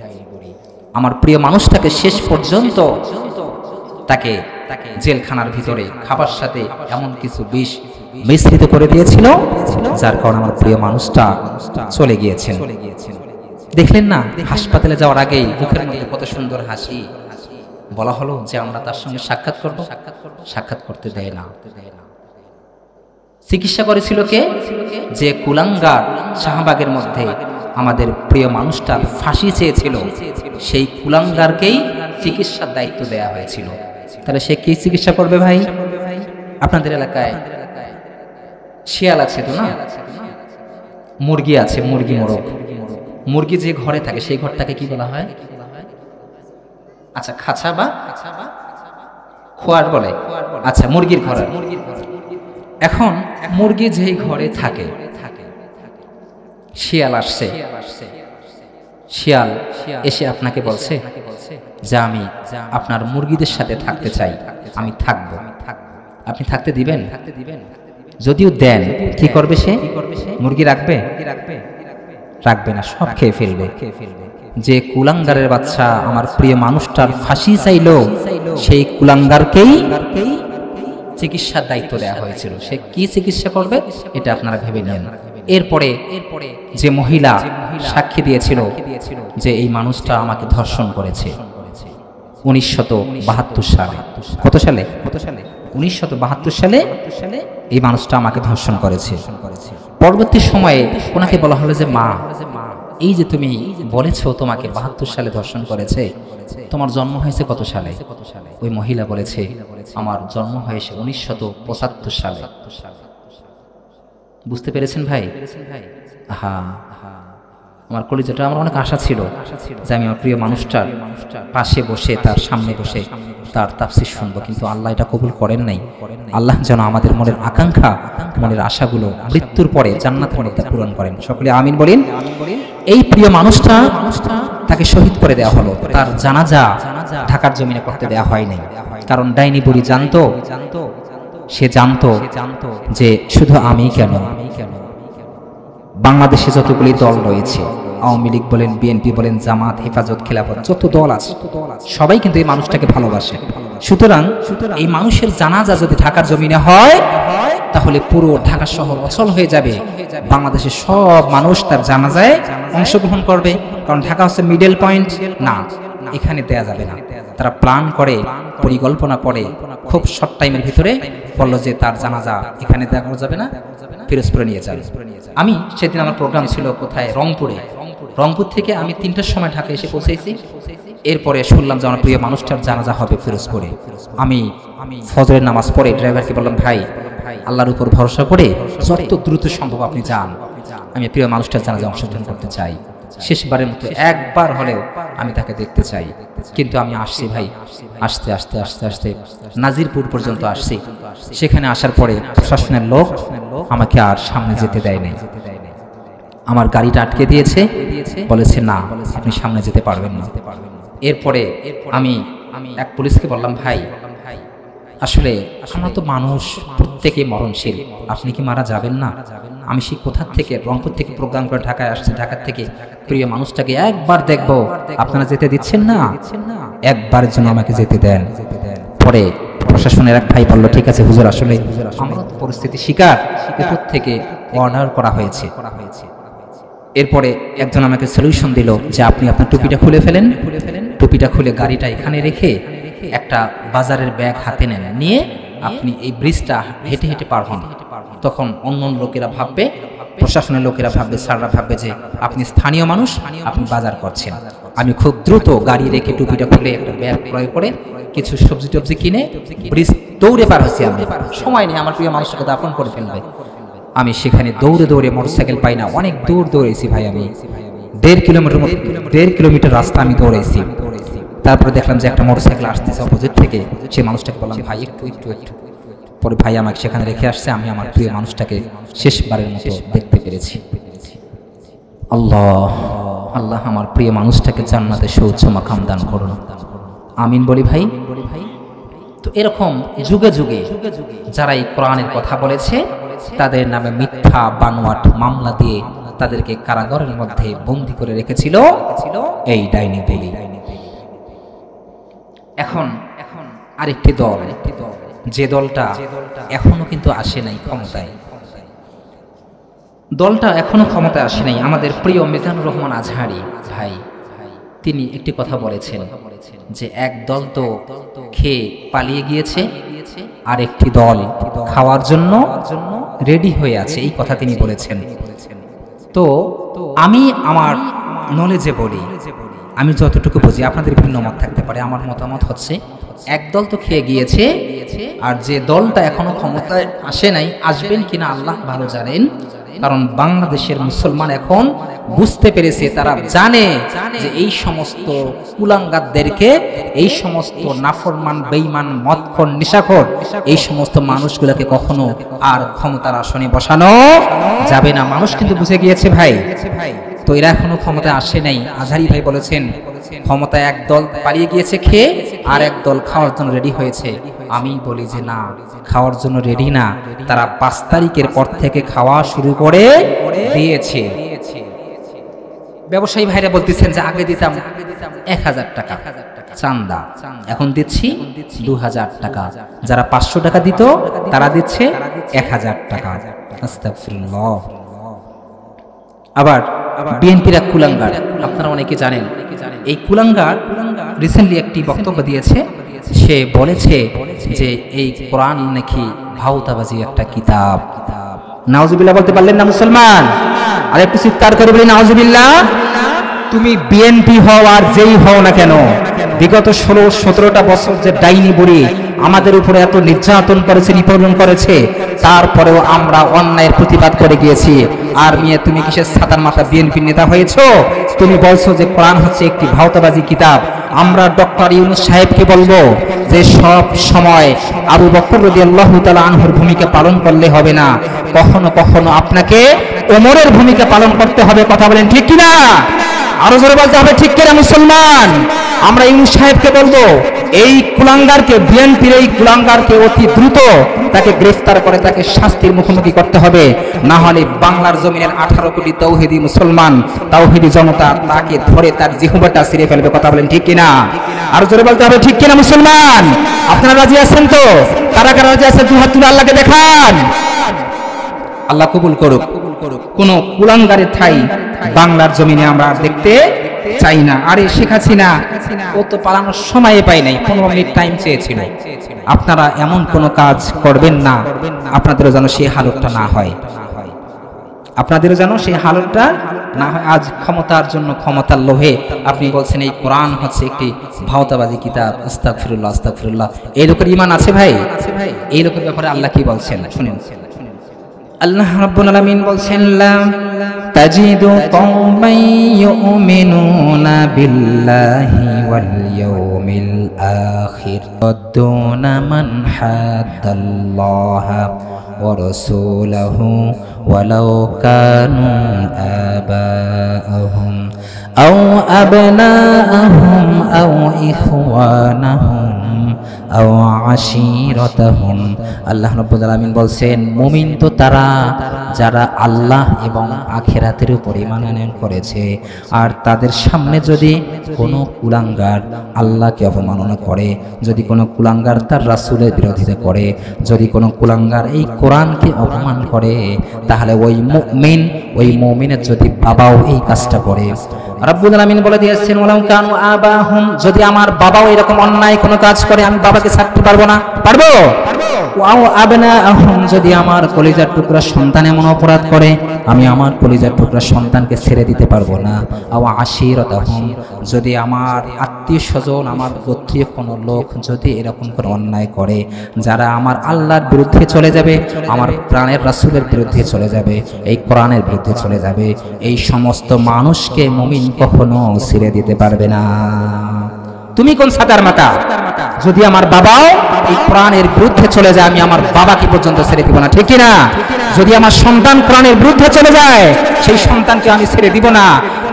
আমার প্রিয় মানুষটাকে শেষ পর্যন্ত তাকে জেলখানার ভিতরে খাবার সাথে এমন কিছু বিষ মিশ্রিত করে দিয়েছিল, যার কারণে আমার প্রিয় মানুষটা চলে গিয়েছেন। দেখলেন না, হাসপাতালে যাওয়ার আগেই মুখের মধ্যে কত সুন্দর হাসি। বলা হলো যে আমরা তার সঙ্গে সাক্ষাৎ করব, সাক্ষাৎ করতে দেয় না। চিকিৎসা করেছিল কে? যে কুলাঙ্গার শাহবাগের মধ্যে আমাদের প্রিয় মানুষটার ফাঁসি চেয়েছিল, সেই কুলাঙ্গারকেই চিকিৎসার দায়িত্ব দেয়া হয়েছিল। তাহলে সে কি চিকিৎসা করবে ভাই? আপনাদের এলাকায় শিয়াল আছে তো না, মুরগি আছে, মুরগি মোরগ। মুরগি যে ঘরে থাকে সেই ঘরটাকে কি বলা হয়? আচ্ছা, খাঁচা বা খোয়ার বলে। আচ্ছা, মুরগির ঘর। এখন মুরগি যেই ঘরে থাকে, শিয়াল আসছে, শিয়াল এসে আপনাকে বলছে যে আমি আপনার মুরগিদের সাথে থাকতে চাই, আমি থাকবো, আপনি থাকতে দিবেন? যদিও দেন, কি করবে সে? মুরগি রাখবে? রাখবে না, সব খেয়ে ফেলবে। যে কুলাঙ্গারের বাচ্চা আমার প্রিয় মানুষটার ফাঁসি চাইল, সেই কুলাঙ্গারকেই চিকিৎসার দায়িত্ব দেওয়া হয়েছিল। সে কি চিকিৎসা করবে এটা আপনারা ভেবে নেন। এরপরে যে মহিলা সাক্ষী দিয়েছিল যে এই মানুষটা আমাকে ধর্ষণ করেছে 1972 সালে। কত সালে? 1972 সালে এই মানুষটা আমাকে ধর্ষণ করেছে। পরবর্তী সময়ে ওনাকে বলা হলো যে মা, এই যে তুমি বলেছো তোমাকে 72 সালে ধর্ষণ করেছে, তোমার জন্ম হয়েছে কত সালে? ওই মহিলা বলেছে আমার জন্ম হয়েছে 1975 সালে। বুঝতে পেরেছেন ভাই? হ্যাঁ, আমার কলিজাটা, আমার অনেক আশা ছিল যে আমি আমার প্রিয় মানুষটার পাশে বসে, তার সামনে বসে তার তাফসীর শুনবো, কিন্তু আল্লাহ এটা কবুল করেন নাই। আল্লাহ যেন আমাদের মনের আকাঙ্ক্ষা, মনের আশাগুলো মৃত্যুর পরে জান্নাতের মধ্যে পূরণ করেন। সকলে আমিন বলেন। এই প্রিয় মানুষটা তাকে শহীদ করে দেওয়া হলো, তার জানাজা ঢাকার জমিনে করতে দেওয়া হয় নাই। কারণ ডাইনি বুড়ি জানতো, সে জানতো যে শুধু আমি কেন, বাংলাদেশে যতগুলি দল রয়েছে, আওয়ামী লীগ বলেন, বিএনপি বলেন, জামাত, হেফাজত, খেলাফত, যত দল আছে সবাই কিন্তু এই মানুষটাকে ভালোবাসে। সুতরাং এই মানুষের জানাজা যদি ঢাকার জমিনে হয়, তাহলে পুরো ঢাকা শহর অচল হয়ে যাবে। বাংলাদেশের সব মানুষ তার জানাজায় অংশগ্রহণ করবে, কারণ ঢাকা হচ্ছে মিডল পয়েন্ট। না, এখানে দেয়া যাবে না। তারা প্ল্যান করে, পরিকল্পনা করে, খুব শর্ট টাইমের ভিতরে বললো যে তার জানাজা এখানে দেওয়া করা যাবে না, ফিরোজপুরে নিয়ে যাবে। আমি সেদিন আমার প্রোগ্রাম ছিল কোথায়? রংপুরে। রংপুর থেকে আমি 3টার সময় ঢাকা এসে পৌঁছেছি। এরপরে শুনলাম যে আমার প্রিয় মানুষটার জানাজা হবে ফিরোজপুরে। আমি ফজরের নামাজ পড়ে ড্রাইভারকে বললাম, ভাই আল্লাহর উপর ভরসা করে যত দ্রুত সম্ভব আপনি যান, আমি প্রিয় মানুষটার জানাজা অংশগ্রহণ করতে চাই। শেষবারের মতো একবার হলেও আমি তাকে দেখতে চাই। কিন্তু আমি আসছি ভাই, আস্তে আস্তে আস্তে আস্তে নাজিরপুর পর্যন্ত আসছি। সেখানে আসার পরে প্রশাসনের লোক আমাকে আর সামনে যেতে দেয় নাই। আমার গাড়িটা আটকে দিয়েছে, বলেছে না আপনি সামনে যেতে পারবেন না। এরপরে আমি এক পুলিশকে বললাম, ভাই আসলে আমরা তো মানুষ, প্রত্যেকে মরণশীল, আপনি কি মারা যাবেন না? আমি সেই কোথার থেকে, রংপুর থেকে প্রোগ্রাম করে ঢাকায় আসছি, ঢাকার থেকে প্রিয় মানুষটাকে একবার দেখবো, আপনারা যেতে দিচ্ছেন না? একবারের জন্য আমাকে যেতে দেন। পরে প্রশাসনের এক ভাই বলল, ঠিক আছে হুজুর, আসলে আমরা তো পরিস্থিতি শিকার, উপর থেকে অর্ডার করা হয়েছে। এরপরে একজন আমাকে সলিউশন দিল যে আপনি আপনার টুপিটা খুলে ফেলেন, টুপিটা খুলে গাড়িটা এখানে রেখে একটা বাজারের ব্যাগ হাতে নেন, নিয়ে আপনি এই ব্রিজটা হেঁটে হেঁটে পার হন। তখন অন্য লোকেরা ভাববে, প্রশাসনের লোকেরা ভাববে, স্যাররা ভাববে যে আপনি স্থানীয় মানুষ, আপনি বাজার করছেন। আমি খুব দ্রুত গাড়ি রেখে টুপিটা খুলে একটা ব্যাগ ক্রয় করে কিছু সবজি টবজি কিনে ব্রিজ দৌড়ে পার হচ্ছি। আমি সময় নেই, আমার প্রিয় মানুষটাকে দাফন করে ফেলবে। আমি সেখানে দৌড়ে দৌড়ে, মোটরসাইকেল পাই না, অনেক দূর দৌড়েছি ভাই। আমি 1.5 কিলোমিটার রাস্তা আমি দৌড়েছি। তারপরে দেখলাম যে একটা মোটরসাইকেল আসতেছে অপোজিট থেকে। সেই মানুষটাকে বললাম, ভাই একটু একটু একটু। পরে ভাই আমাকে সেখানে রেখে আসছে। আমি আমার প্রিয় মানুষটাকে শেষবারের মতো দেখতে পেরেছি। আল্লাহ আল্লাহ আমার প্রিয় মানুষটাকে জান্নাতে সুউচ্চ মাকাম দান করুন, আমিন বলি ভাই। তো এরকম যুগে যুগে যারা এই কোরআনের কথা বলেছে, তাদের নামে মিথ্যা বানোয়াট মামলা দিয়ে তাদেরকে কারাগারের মধ্যে বন্দী করে রেখেছিল এই ডাইনি বলি। এখন আরেকটি দল, যে দলটা এখনো কিন্তু আসে নাই ক্ষমতায়, দলটা এখনো ক্ষমতায় আসে নাই, আমাদের প্রিয় মিজানুর রহমান আজহারি ভাই তিনি একটি কথা বলেছেন যে এক দল তো খেয়ে পালিয়ে গিয়েছে, আর একটি দল খাওয়ার জন্য রেডি হয়ে আছে, এই কথা তিনি বলেছেন। তো আমি আমার নলেজে বলি, আমি যতটুকু বুঝি, আপনাদের ভিন্ন মত থাকতে পারে, আমার মতামত হচ্ছে এক দল তো খেয়ে গিয়েছে, আর যে দলটা এখনো ক্ষমতায় আসে নাই, আসবেন কিনা আল্লাহ ভালো জানেন। কারণ বাংলাদেশের মুসলমান এখন বুঝতে পেরেছে, তারা জানে যে এই সমস্ত কুলাঙ্গারদেরকে, এই সমস্ত নাফরমান বেঈমান মদখোর নিশাখোর এই সমস্ত মানুষগুলোকে কখনো আর ক্ষমতার আসনে বসানো যাবে না। মানুষ কিন্তু বুঝে গিয়েছে ভাই। তো এরা এখনো ক্ষমতায় আসে নাই। আজহারি ভাই বলেছেন ক্ষমতায় এক দল পালিয়ে গিয়েছে খেয়ে, আর এক দল খাওয়ার জন্য রেডি হয়েছে। আমি বলি যে না, খাওয়ার জন্য রেডি না, তারা 5 তারিখের পর থেকে খাওয়া শুরু করে দিয়েছে। ব্যবসায়ী ভাইরা বলতেছেন যে আগে দিতাম 1000 টাকা চান্দা, এখন দিচ্ছি 2000 টাকা। যারা 500 টাকা দিত তারা দিচ্ছে 1000 টাকা। আস্তাগফিরুল্লাহ। আবার বিএনপির এক কুলাঙ্গার, আপনারা অনেকে জানেন, এই কুলাঙ্গার রিসেন্টলি একটি বক্তব্য দিয়েছে। সে বলেছে যে এই কোরআন নাকি ভাউতাবাজি একটা কিতাব। নাউজুবিল্লাহ বলতে পারলেন না মুসলমান? আর একটু চিৎকার করে বলি নাউজুবিল্লাহ। তুমি বিএনপি হও আর যেই হও না কেন, বিগত 16-17টা বছর যে ডাইনি বুড়ি আমাদের উপরে এত নির্যাতন করেছে, নিপীড়ন করেছে, তারপরেও আমরা অন্যায়ের প্রতিবাদ করে গিয়েছি। আর মেয়ে তুমি কিসের ছাতার মাথা বিএনপি নেতা হয়েছো? তুমি বলছো যে কোরআন হচ্ছে একটি ভাউতাবাজি কিতাব। আমরা ডক্টর ইউনূস সাহেবকে বলবো যে সব সময় আবু বকর রাদিয়াল্লাহু তাআলা আনহুর ভূমিকা পালন করলে হবে না, কখনো কখনো আপনাকে ওমরের ভূমিকা পালন করতে হবে। কথা বলেন ঠিক কিনা? আরো জোরে বলতে হবে ঠিক কিনা মুসলমান? আমরা ইউনূস সাহেবকে বলবো এই কুলাঙ্গারকে, বিএনপির এই কুলাঙ্গারকে অতি দ্রুত তাকে গ্রেফতার করে তাকে শাস্তির মুখোমুখি করতে হবে। না হলে বাংলার জমিনের 18 কোটি তাওহীদি মুসলমান, তাওহীদি জনতা তাকে ধরে তার জিহ্বাটা ছিঁড়ে ফেলবে। কথা বলেন ঠিক কিনা? আরো জোরে বলতে হবে ঠিক কিনা মুসলমান? আপনারা রাজি আছেন তো? কারা কারা রাজি আছেন দুই হাত তুলে আল্লাহকে দেখান। আল্লাহ কবুল করুক। কোন কুলাঙ্গারের ঠাই বাংলার জমিনে আমরা দেখতে চাই না। আরে শেখ হাসিনা ও তো পালানোর সময় পাই নাই, 15 মিনিট টাইম চেয়েছিল। আপনারা এমন কোনো কাজ করবেন না, আপনাদেরও যেন সেই হালতটা না হয়, আপনাদেরও যেন সেই হালতটা না হয়। আজ ক্ষমতার জন্য, ক্ষমতার লোভে আপনি বলছেন এই কোরআন হচ্ছে একটি ভাওতাবাজি কিতাব। আস্তাগফিরুল্লাহ, আস্তাগফিরুল্লাহ। এই লোকের ঈমান আছে ভাই? এই লোকের ব্যাপারে আল্লাহ কি বলছেন শুনেন। আল্লাহ রাব্বুল আলামিন বলছেন লা তাজিদু কওমান ইউমিনুনা বিল্লাহি ওয়াল ইয়াউমিল আখির ওয়াদুনা মান হাদাল্লাহা ওয়া রাসূলাহু ওয়ালাউ কানু আবাআহুম আও আবনাআহুম আও ইখওয়ানাহুম আও আশীরাতাহুম। আল্লাহ রাব্বুল আলামিন বলছেন মুমিন তো তারা যারা আল্লাহ এবং আখিরাতের উপর ঈমান আনয়ন করেছে। আর তাদের সামনে যদি কোনো কুলাঙ্গার আল্লাহকে অপমাননা করে, যদি কোনো কুলাঙ্গার তার রাসূলের বিরোধিতা করে, যদি কোনো কুলাঙ্গার এই কোরআনকে অপমান করে, তাহলে ওই মুমিনের যদি বাবাও এই কাজটা করে, রাব্বুল আলামিন বলে দিয়েছেন ওয়ালাউ কানু আবাহুম, যদি আমার বাবাও এরকম অন্যায় কোনো কাজ করে আমি বাবাকে ছাড়তে পারবো না? পারবো? ওয়াও আবনাআহুম, যদি আমার কলিজার টুকরা সন্তান এমন অপরাধ করে আমি আমার কলিজার টুকরা সন্তানকে ছেড়ে দিতে পারবো না। আও আশীরাতাহুম, যদি আমার আত্মীয় স্বজন, আমার গোত্রীয় কোনো লোক যদি এরকম করে অন্যায় করে, যারা আমার আল্লাহর বিরুদ্ধে চলে যাবে, আমার প্রাণের রাসূলের বিরুদ্ধে চলে যাবে, এই কোরআনের বিরুদ্ধে চলে যাবে, এই সমস্ত মানুষকে মুমিন কখনো ছেড়ে দিতে পারবে না। তুমি কোন সাতার মাতা? যদি আমার বাবাও এই কোরআনের বিরুদ্ধে চলে যায় আমি আমার বাবাকে পর্যন্ত ছেড়ে দিব না, ঠিক না? যদি আমার সন্তান কোরআনের বিরুদ্ধে চলে যায় সেই সন্তানকে আমি ছেড়ে দিব না।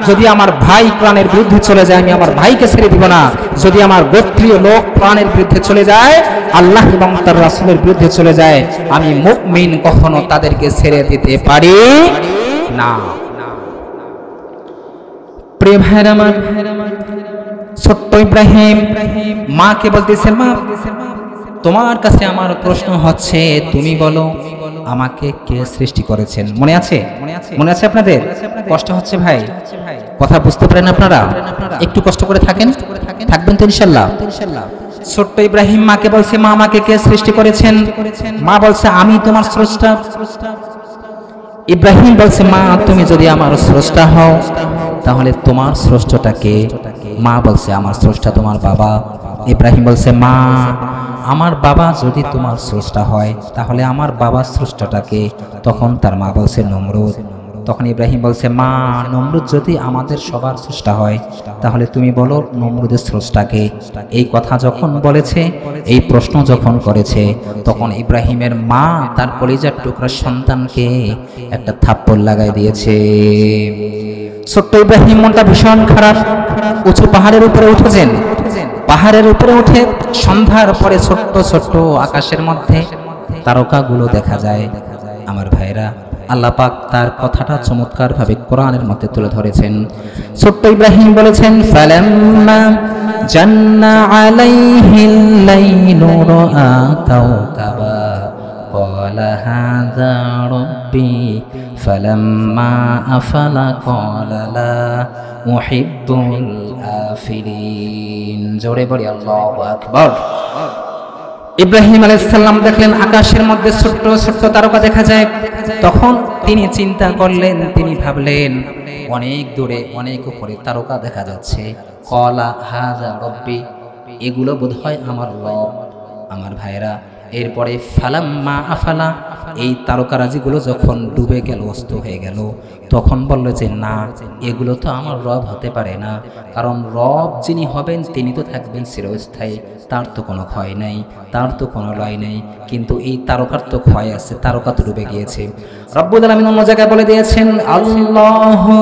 যদি আমার ভাই কোরআনের বিরুদ্ধে চলে যায় আমি আমার ভাইকে ছেড়ে দিব না। যদি আমার গোত্রীয় লোক কোরআনের বিরুদ্ধে চলে যায়, আল্লাহ এবং তার রাসূলের বিরুদ্ধে চলে যায়, আমি মুমিন কখনো তাদেরকে ছেড়ে দিতে পারি না। প্রিয় ভাইরা আমার, ছোট্ট ইব্রাহিম মাকে বলতেছে মা তোমার কাছে আমার প্রশ্ন হচ্ছে, তুমি বলো আমাকে কে সৃষ্টি করেছেন? মনে আছে? মনে আছে আপনাদের? কষ্ট হচ্ছে ভাই? কথা বুঝতে পারেন আপনারা? একটু কষ্ট করে থাকবেন তো ইনশাআল্লাহ। ছোট্ট ইব্রাহিম মাকে বলছে, মা আমাকে কে সৃষ্টি করেছেন? মা বলছে, আমি তোমার স্রষ্টা। ইব্রাহিম বলছে, মা তুমি যদি আমার স্রষ্টা হও তাহলে তোমার স্রষ্টাটা কে? মা বলছে, আমার স্রষ্টা তোমার বাবা। ইব্রাহিম বলছে, মা আমার বাবা যদি তোমার স্রষ্টা হয় তাহলে আমার বাবার স্রষ্টাটা কে? তখন তার মা বলছে, নমরুদ। তখন ইব্রাহিম বলছে, মা নমরুদ যদি আমাদের সবার স্রষ্টা হয় তাহলে তুমি বলো নমরুদের স্রষ্টাকে? এই কথা যখন বলেছে, এই প্রশ্ন যখন করেছে, তখন ইব্রাহিমের মা তার কলিজার টুকরা সন্তানকে একটা থাপ্পড় লাগাই দিয়েছে। ছোট্ট ইব্রাহিম মনটা ভীষণ খারাপ। উঁচু পাহাড়ের উপরে উঠেছেন। পাহাড়ের উপরে উঠে সন্ধ্যার পরে ছোট্ট ছোট্ট আকাশের মধ্যে তারকাগুলো দেখা যায়। আমার ভাইরা, আল্লাহ পাক তার কথাটা চমৎকার ভাবে কোরআনের মধ্যে তুলে ধরেছেন। ছোট্ট ইব্রাহিম বলেছেন, ফালাম্মা জান্না আলাইহিল লাইলু রাআ কাওকাবা ক্বালা হাযা রাব্বি ফালাম্মা আফালা ক্বালা লা উহিব্বুল আফিলিন। জোরে বলি আল্লাহু আকবার। ইব্রাহিম আলাইহিস সালাম দেখলেন আকাশের মধ্যে ছোট্ট ছোট্ট তারকা দেখা যায়। তখন তিনি চিন্তা করলেন, তিনি ভাবলেন অনেক দূরে অনেক উপরে তারকা দেখা যাচ্ছে। ক্বালা হাযা রাব্বি, এগুলো বোধহয় আমার রব। আমার ভাইরা, এরপরে ফালাম্মা আফালা, এই তারকারাজিগুলো যখন ডুবে গেল, অস্ত হয়ে গেল, তখন বলল যে না, এগুলো তো আমার রব হতে পারে না। কারণ রব যিনি হবেন তিনি তো থাকবেন চিরস্থায়ী, তার তো কোনো ক্ষয় নাই, তার তো কোনো লয় নেই। কিন্তু এই তারকার তো ক্ষয় আছে, তারকা তো ডুবে গিয়েছে। রব্বুল আলামিন অন্য জায়গায় বলে দিয়েছেন, আল্লাহু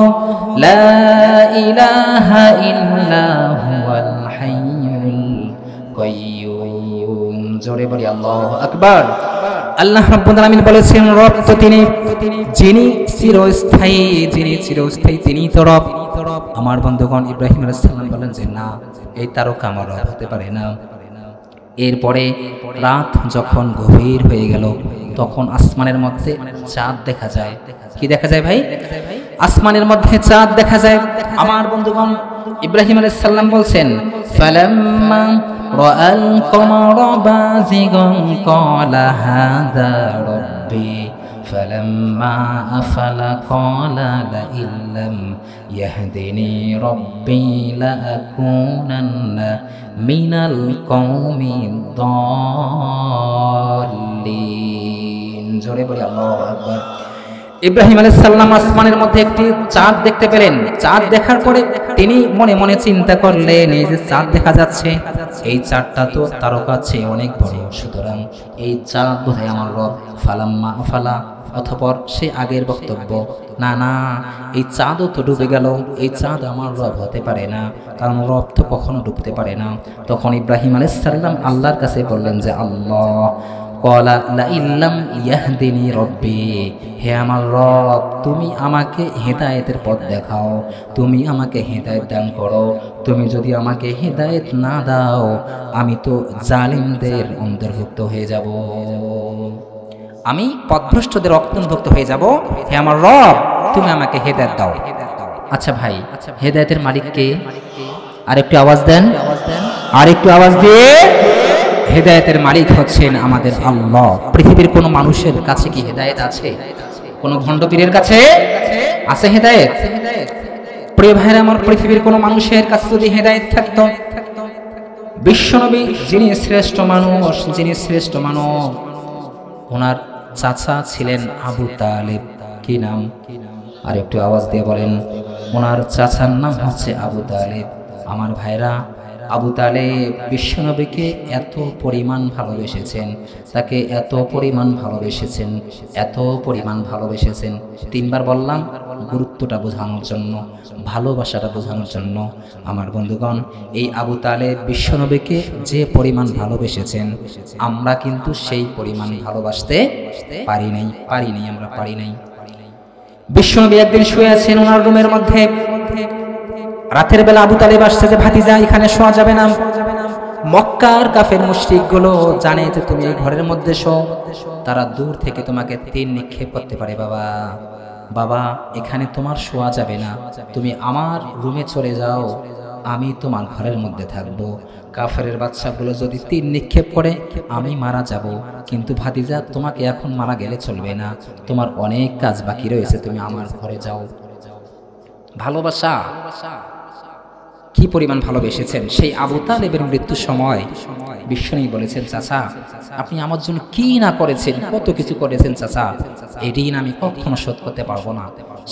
লা ইলাহা ইল্লা হুয়াল হাইয়ুল কাইয়্যুম। জোরে বলি আল্লাহু আকবার। আল্লাহ রাব্বুল আলামিন বলেছেন, রব তো তিনি যিনি চিরস্থায়ী, তিনি তো রব। আমার বন্ধুগণ, ইব্রাহিম আলাইহিস সালাম বলেন যে না, এই তারকা আমার রব হতে পারে না। এরপরে রাত যখন গভীর হয়ে গেল, তখন আসমানের মধ্যে চাঁদ দেখা যায়। কি দেখা যায় ভাই? আসমানের মধ্যে চাঁদ দেখা যায়। আমার বন্ধুগণ, ইব্রাহিম আলাইহিস সালাম বলছেন, ফালাম্মা রাআল কমারা বাযিগান ক্বালা হাযা রাব্বি ফালাম্মা আফালা ক্বালা লা ইল্লাম ইয়াহদিনি রাব্বি লাআকুনান্না মিনাল কওমিদ দাল্লিন। জোরে বলি আল্লাহু আকবার। ইব্রাহিম আলাইহিস সালাম আসমানের মধ্যে একটি চাঁদ দেখতে পেলেন। চাঁদ দেখার পরে তিনি মনে মনে চিন্তা করলেন, এই যে চাঁদ দেখা যাচ্ছে, এই চাঁদটা তো তারকা চেয়ে অনেক বড়, সুতরাং এই চাঁদ বোধহয় আমার রব। ফালাম্মা আফালা, অতঃপর সে আগের বক্তব্য, না না, এই চাঁদও তো ডুবে গেল, এই চাঁদ আমার রব হতে পারে না, কারণ রব তো কখনো ডুবতে পারে না। তখন ইব্রাহিম আলাইহিস সালাম আল্লাহর কাছে বললেন যে আল্লাহ, ক্বালা লা ইল্লাম ইয়াহদিনি রাব্বি, হে আমার রব, তুমি আমাকে হেদায়েতের পথ দেখাও, তুমি আমাকে হেদায়েত দান করো। তুমি যদি আমাকে হেদায়েত না দাও, আমি তো জালিমদের অন্তর্ভুক্ত হয়ে যাব, আমি পথভ্রষ্টদের অন্তর্ভুক্ত হয়ে যাব। হে আমার রব, তুমি আমাকে হেদায়েত দাও। আচ্ছা ভাই, হেদায়েতের মালিক কে? আর একটু আওয়াজ দেন, আর একটু আওয়াজ দিয়ে। হেদায়েতের মালিক হচ্ছেন আমাদের আল্লাহ। পৃথিবীর কোন মানুষের কাছে কি হেদায়েত আছে? কোন ভণ্ড পীরের কাছে আছে হেদায়েত? প্রিয় ভাইরা আমার, পৃথিবীর কোন মানুষের কাছে যদি হেদায়েত থাকতো, বিশ্বনবী যিনি শ্রেষ্ঠ মানুষ, যিনি শ্রেষ্ঠ মানব, ওনার চাচা ছিলেন আবু তালেব। কি নাম? আর একটু আওয়াজ দিয়ে বলেন। ওনার চাচার নাম হচ্ছে আবু তালেব। আমার ভাইরা, আবু তালেব বিশ্বনবীকে এত পরিমাণ ভালোবেসেছেন, তাকে এত পরিমাণ ভালোবেসেছেন, এত পরিমাণ ভালোবেসেছেন। তিনবার বললাম গুরুত্বটা বোঝানোর জন্য, ভালোবাসাটা বোঝানোর জন্য। আমার বন্ধুগণ, এই আবু তালেব বিশ্বনবীকে যে পরিমাণ ভালোবেসেছেন, আমরা কিন্তু সেই পরিমাণ ভালোবাসতে পারি নাই, আমরা পারি নাই। বিশ্বনবী একদিন শুয়ে আছেন ওনার রুমের মধ্যে। রাতের বেলা আবু তালেব আসছে যে ভাতিজা, এখানে শোয়া যাবে না। মক্কার কাফের মুশরিকগুলো জানে যে তুমি এই ঘরের মধ্যে শো, তারা দূর থেকে তোমাকে তীর নিক্ষেপ করতে পারে। বাবা বাবা এখানে তোমার শোয়া যাবে না, তুমি আমার রুমে চলে যাও, আমি তোমার ঘরের মধ্যে থাকবো। কাফেরের বাচ্চাগুলো যদি তীর নিক্ষেপ করে আমি মারা যাব, কিন্তু ভাতিজা তোমাকে এখন মারা গেলে চলবে না, তোমার অনেক কাজ বাকি রয়েছে, তুমি আমার ঘরে যাও। ভালোবাসা কি পরিমাণ ভালোবেসেছেন। সেই আবু তালেবের মৃত্যুর সময় বিশ্বনবী বলেছেন, চাচা আপনি আমার জন্য কি না করেছেন, কত কিছু করেছেন চাচা, এই ঋণ আমি কখনো শোধ করতে পারবো না।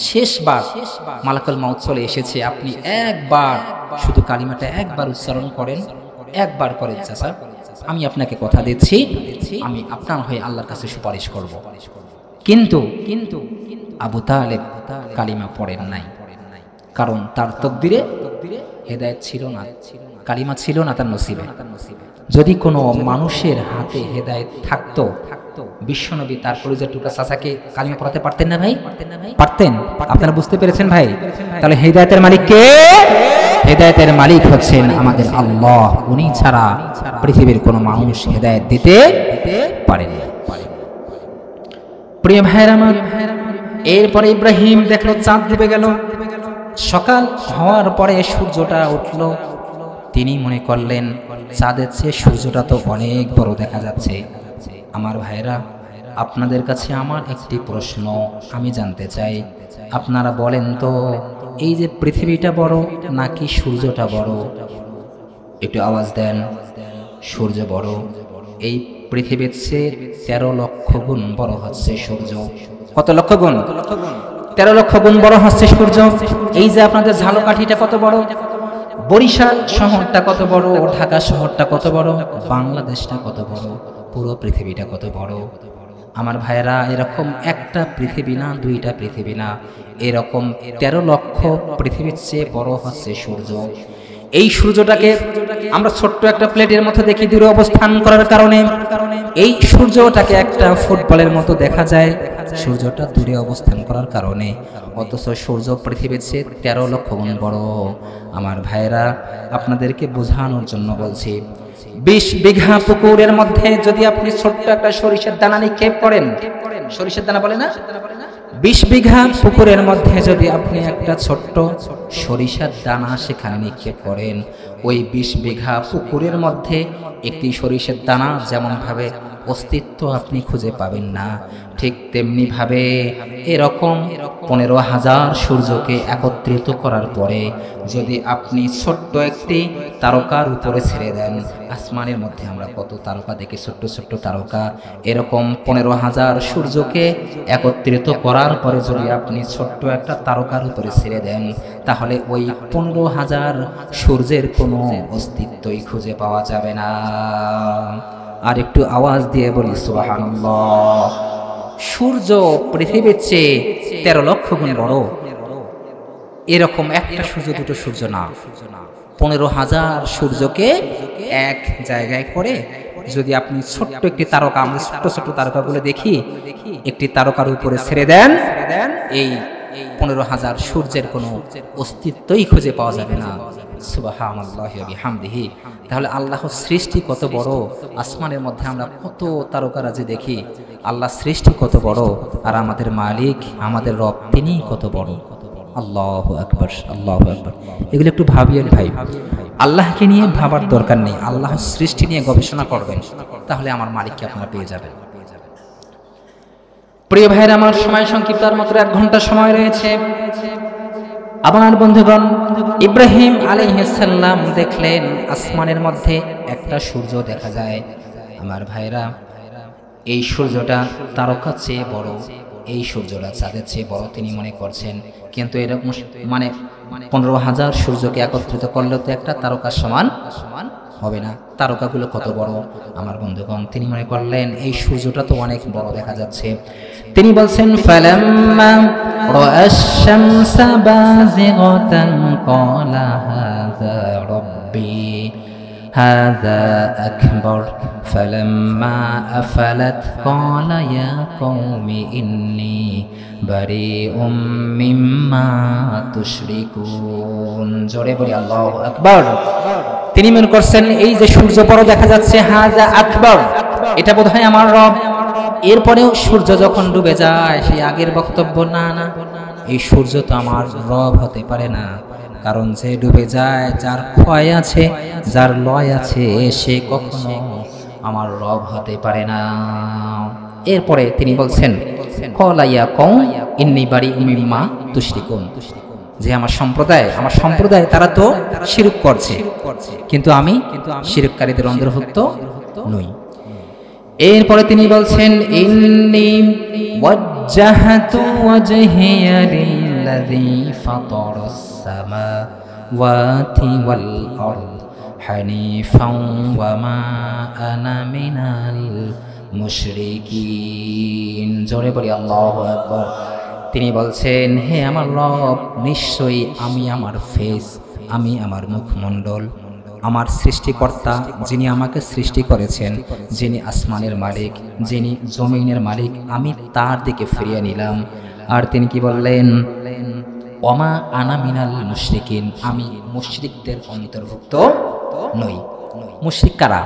শেষবার মালাকুল মাউত চলে এসেছে, আপনি একবার শুধু কালিমাটা একবার উচ্চারণ করেন, একবার করেন চাচা, আমি আপনাকে কথা দিচ্ছি আমি আপনার হয়ে আল্লাহর কাছে সুপারিশ করব। কিন্তু আবু তালেব কালিমা পড়েন নাই, কারণ তার তকদিরে হেদায়েত ছিল না, কালিমা ছিল না তার নসিবে। যদি কোনো মানুষের হাতে হেদায়েত থাকতো, বিশ্বনবী তার কলিজার টুকরা চাচাকে কালিমা পড়াতে পারতেন না ভাই? পারতেন। আপনারা বুঝতে পেরেছেন ভাই? তাহলে হেদায়েতের মালিক কে? হেদায়েতের মালিক হচ্ছেন আমাদের আল্লাহ। উনি ছাড়া পৃথিবীর কোনো মানুষ হেদায়েত দিতে পারেন না। প্রিয় ভাইরা আমার, এরপরে ইব্রাহিম দেখলো চাঁদ ডুবে গেল। সকাল হওয়ার পরে সূর্যটা উঠল। তিনি মনে করলেন চাঁদের চেয়ে সূর্যটা তো অনেক বড় দেখা যাচ্ছে। আমার ভাইরা, আপনাদের কাছে আমার একটি প্রশ্ন, আমি জানতে চাই, আপনারা বলেন তো, এই যে পৃথিবীটা বড় নাকি সূর্যটা বড়? একটু আওয়াজ দেন। সূর্য বড়। এই পৃথিবীর চেয়ে 13 লক্ষ গুণ বড় হচ্ছে সূর্য। কত লক্ষ গুণ? 13 লক্ষ গুণ বড় হচ্ছে সূর্য। এই যে আপনাদের ঝালকাঠিটা কত বড়, বরিশাল শহরটা কত বড়, ঢাকা শহরটা কত বড়, বাংলাদেশটা কত বড়, পুরো পৃথিবীটা কত বড়। আমার ভাইরা, এরকম একটা পৃথিবী না, দুইটা পৃথিবী না, এরকম 13 লক্ষ পৃথিবীর চেয়ে বড় হচ্ছে সূর্য। এই সূর্যটাকে আমরা ছোট্ট একটা প্লেটের মতো দেখি দূরে অবস্থান করার কারণে, এই সূর্যটাকে একটা ফুটবলের মতো দেখা যায় সূর্যটা দূরে অবস্থান করার কারণে, অথচ সূর্য পৃথিবীর চেয়ে 13 লক্ষ গুণ বড়। আমার ভাইরা, আপনাদেরকে বোঝানোর জন্য বলছি, 20 বিঘা পুকুরের মধ্যে যদি আপনি ছোট্ট একটা সরিষার দানা নিক্ষেপ করেন, সরিষার দানা বলে না, 20 বিঘা পুকুরের মধ্যে যদি আপনি একটা ছোট্ট সরিষার দানা সেখানে নিক্ষেপ করেন, ওই 20 বিঘা পুকুরের মধ্যে একটি সরিষার দানা যেমন ভাবে অস্তিত্ব আপনি খুঁজে পাবেন না, ঠিক তেমনি ভাবে এরকম 15,000 সূর্যকে একত্রিত করার পরে যদি আপনি ছোট্ট একটি তারকার উপরে ছেড়ে দেন, আসমানের মধ্যে আমরা কত তারকা দেখি, ছোট্ট ছোট্ট তারকা, এরকম 15,000 সূর্যকে একত্রিত করার পরে যদি আপনি ছোট্ট একটা তারকার উপরে ছেড়ে দেন, তাহলে ওই 15,000 সূর্যের কোনো অস্তিত্বই খুঁজে পাওয়া যাবে না। আর একটু আওয়াজ দিয়ে বলি সুবহানাল্লাহ। সূর্য পৃথিবীর চেয়ে 13 লক্ষ গুণ বড়। এরকম একটা সূর্য, দুটো সূর্য না, 15,000 সূর্যকে এক জায়গায় করে যদি আপনি ছোট্ট একটি তারকা, আমরা ছোট্ট ছোট্ট তারকাগুলো দেখি, একটি তারকার উপরে ছেড়ে দেন, এই 15,000 সূর্যের কোনো অস্তিত্বই খুঁজে পাওয়া যাবে না। সুবহানাল্লাহি ওয়া বিহামদিহি। তাহলে আল্লাহর সৃষ্টি কত বড়, আসমানের মধ্যে আমরা কত তারকারাজি দেখি, আল্লাহ সৃষ্টি কত বড়, আর আমাদের মালিক, আমাদের রব, তিনি কত বড়। আল্লাহু আকবার, আল্লাহু আকবার। এগুলো একটু ভাবিয়েন ভাই। আল্লাহকে নিয়ে ভাবার দরকার নেই, আল্লাহর সৃষ্টি নিয়ে গবেষণা করবেন, তাহলে আমার মালিককে আপনারা পেয়ে যাবেন। প্রিয় ভাইরা আমার, সময় সংক্ষিপ্ত, আর মাত্র 1 ঘন্টা সময় রয়েছে। আমার বন্ধুগণ, ইব্রাহিম আলাইহিস সালাম দেখলেন আসমানের মধ্যে একটা সূর্য দেখা যায়। আমার ভাইরা, এই সূর্যটা তারকার চেয়ে বড়, এই সূর্যটা চাঁদের চেয়ে বড় তিনি মনে করছেন, কিন্তু এরকম মানে 15,000 সূর্যকে একত্রিত করলে তো একটা তারকার সমান হবে না। তারকাগুলো কত বড় আমার বন্ধুগণ, তিনি মনে করলেন এই সূর্যটা তো অনেক বড় দেখা যাচ্ছে। তিনি বলছেন, ফালাম্মা রাআশ শামসা বাযিগাতান ক্বালা হাযা রাব্বি হাযা আকবার ফালাম্মা আফালাত ক্বালা ইয়া কওমি ইন্নী বারিউম মিম্মা তুশরিকুন। জোরে বলি আল্লাহু আকবার। তিনি মনে করছেন এই যে সূর্য বড় দেখা যাচ্ছে, হাজা আকবার, এটা বোধহয় আমার রব। এরপরেও সূর্য যখন ডুবে যায়, সেই আগের বক্তব্য, না না, এই সূর্য তো আমার রব হতে পারে না, কারণ যে ডুবে যায়, যার ক্ষয় আছে, যার লয় আছে, সে কখনো আমার রব হতে পারে না। এরপরে তিনি বলছেন, কলাইয়া কও ইন্নী বারিউম মিম্মা তুশরিকুন, যে আমার সম্প্রদায় তারা তো শিরক করছে, কিন্তু আমি শিরককারীদের অন্তর্ভুক্ত নই। এরপরে তিনি বলছেন, ইন্নী ওয়াজ্জাহাতু ওয়াজহিয়া লিল্লাযী ফাতারাস সামাওয়াতি ওয়াল আরদ হানিফাও ওয়া মা আনা মিনাল মুশরিকিন। জোরে বলি আল্লাহু আকবার। তিনি বলছেন, হে আমার রব, নিশ্চয়ই আমি আমার ফেস, আমি আমার মুখমণ্ডল, আমার সৃষ্টিকর্তা যিনি আমাকে সৃষ্টি করেছেন, যিনি আসমানের মালিক, যিনি জমিনের মালিক, আমি তার দিকে ফিরিয়ে নিলাম। আর তিনি কি বললেন, ওমা আনা মিনাল মুশরিকিন, আমি মুশরিকদের অন্তর্ভুক্ত নই। মুশরিক কারা?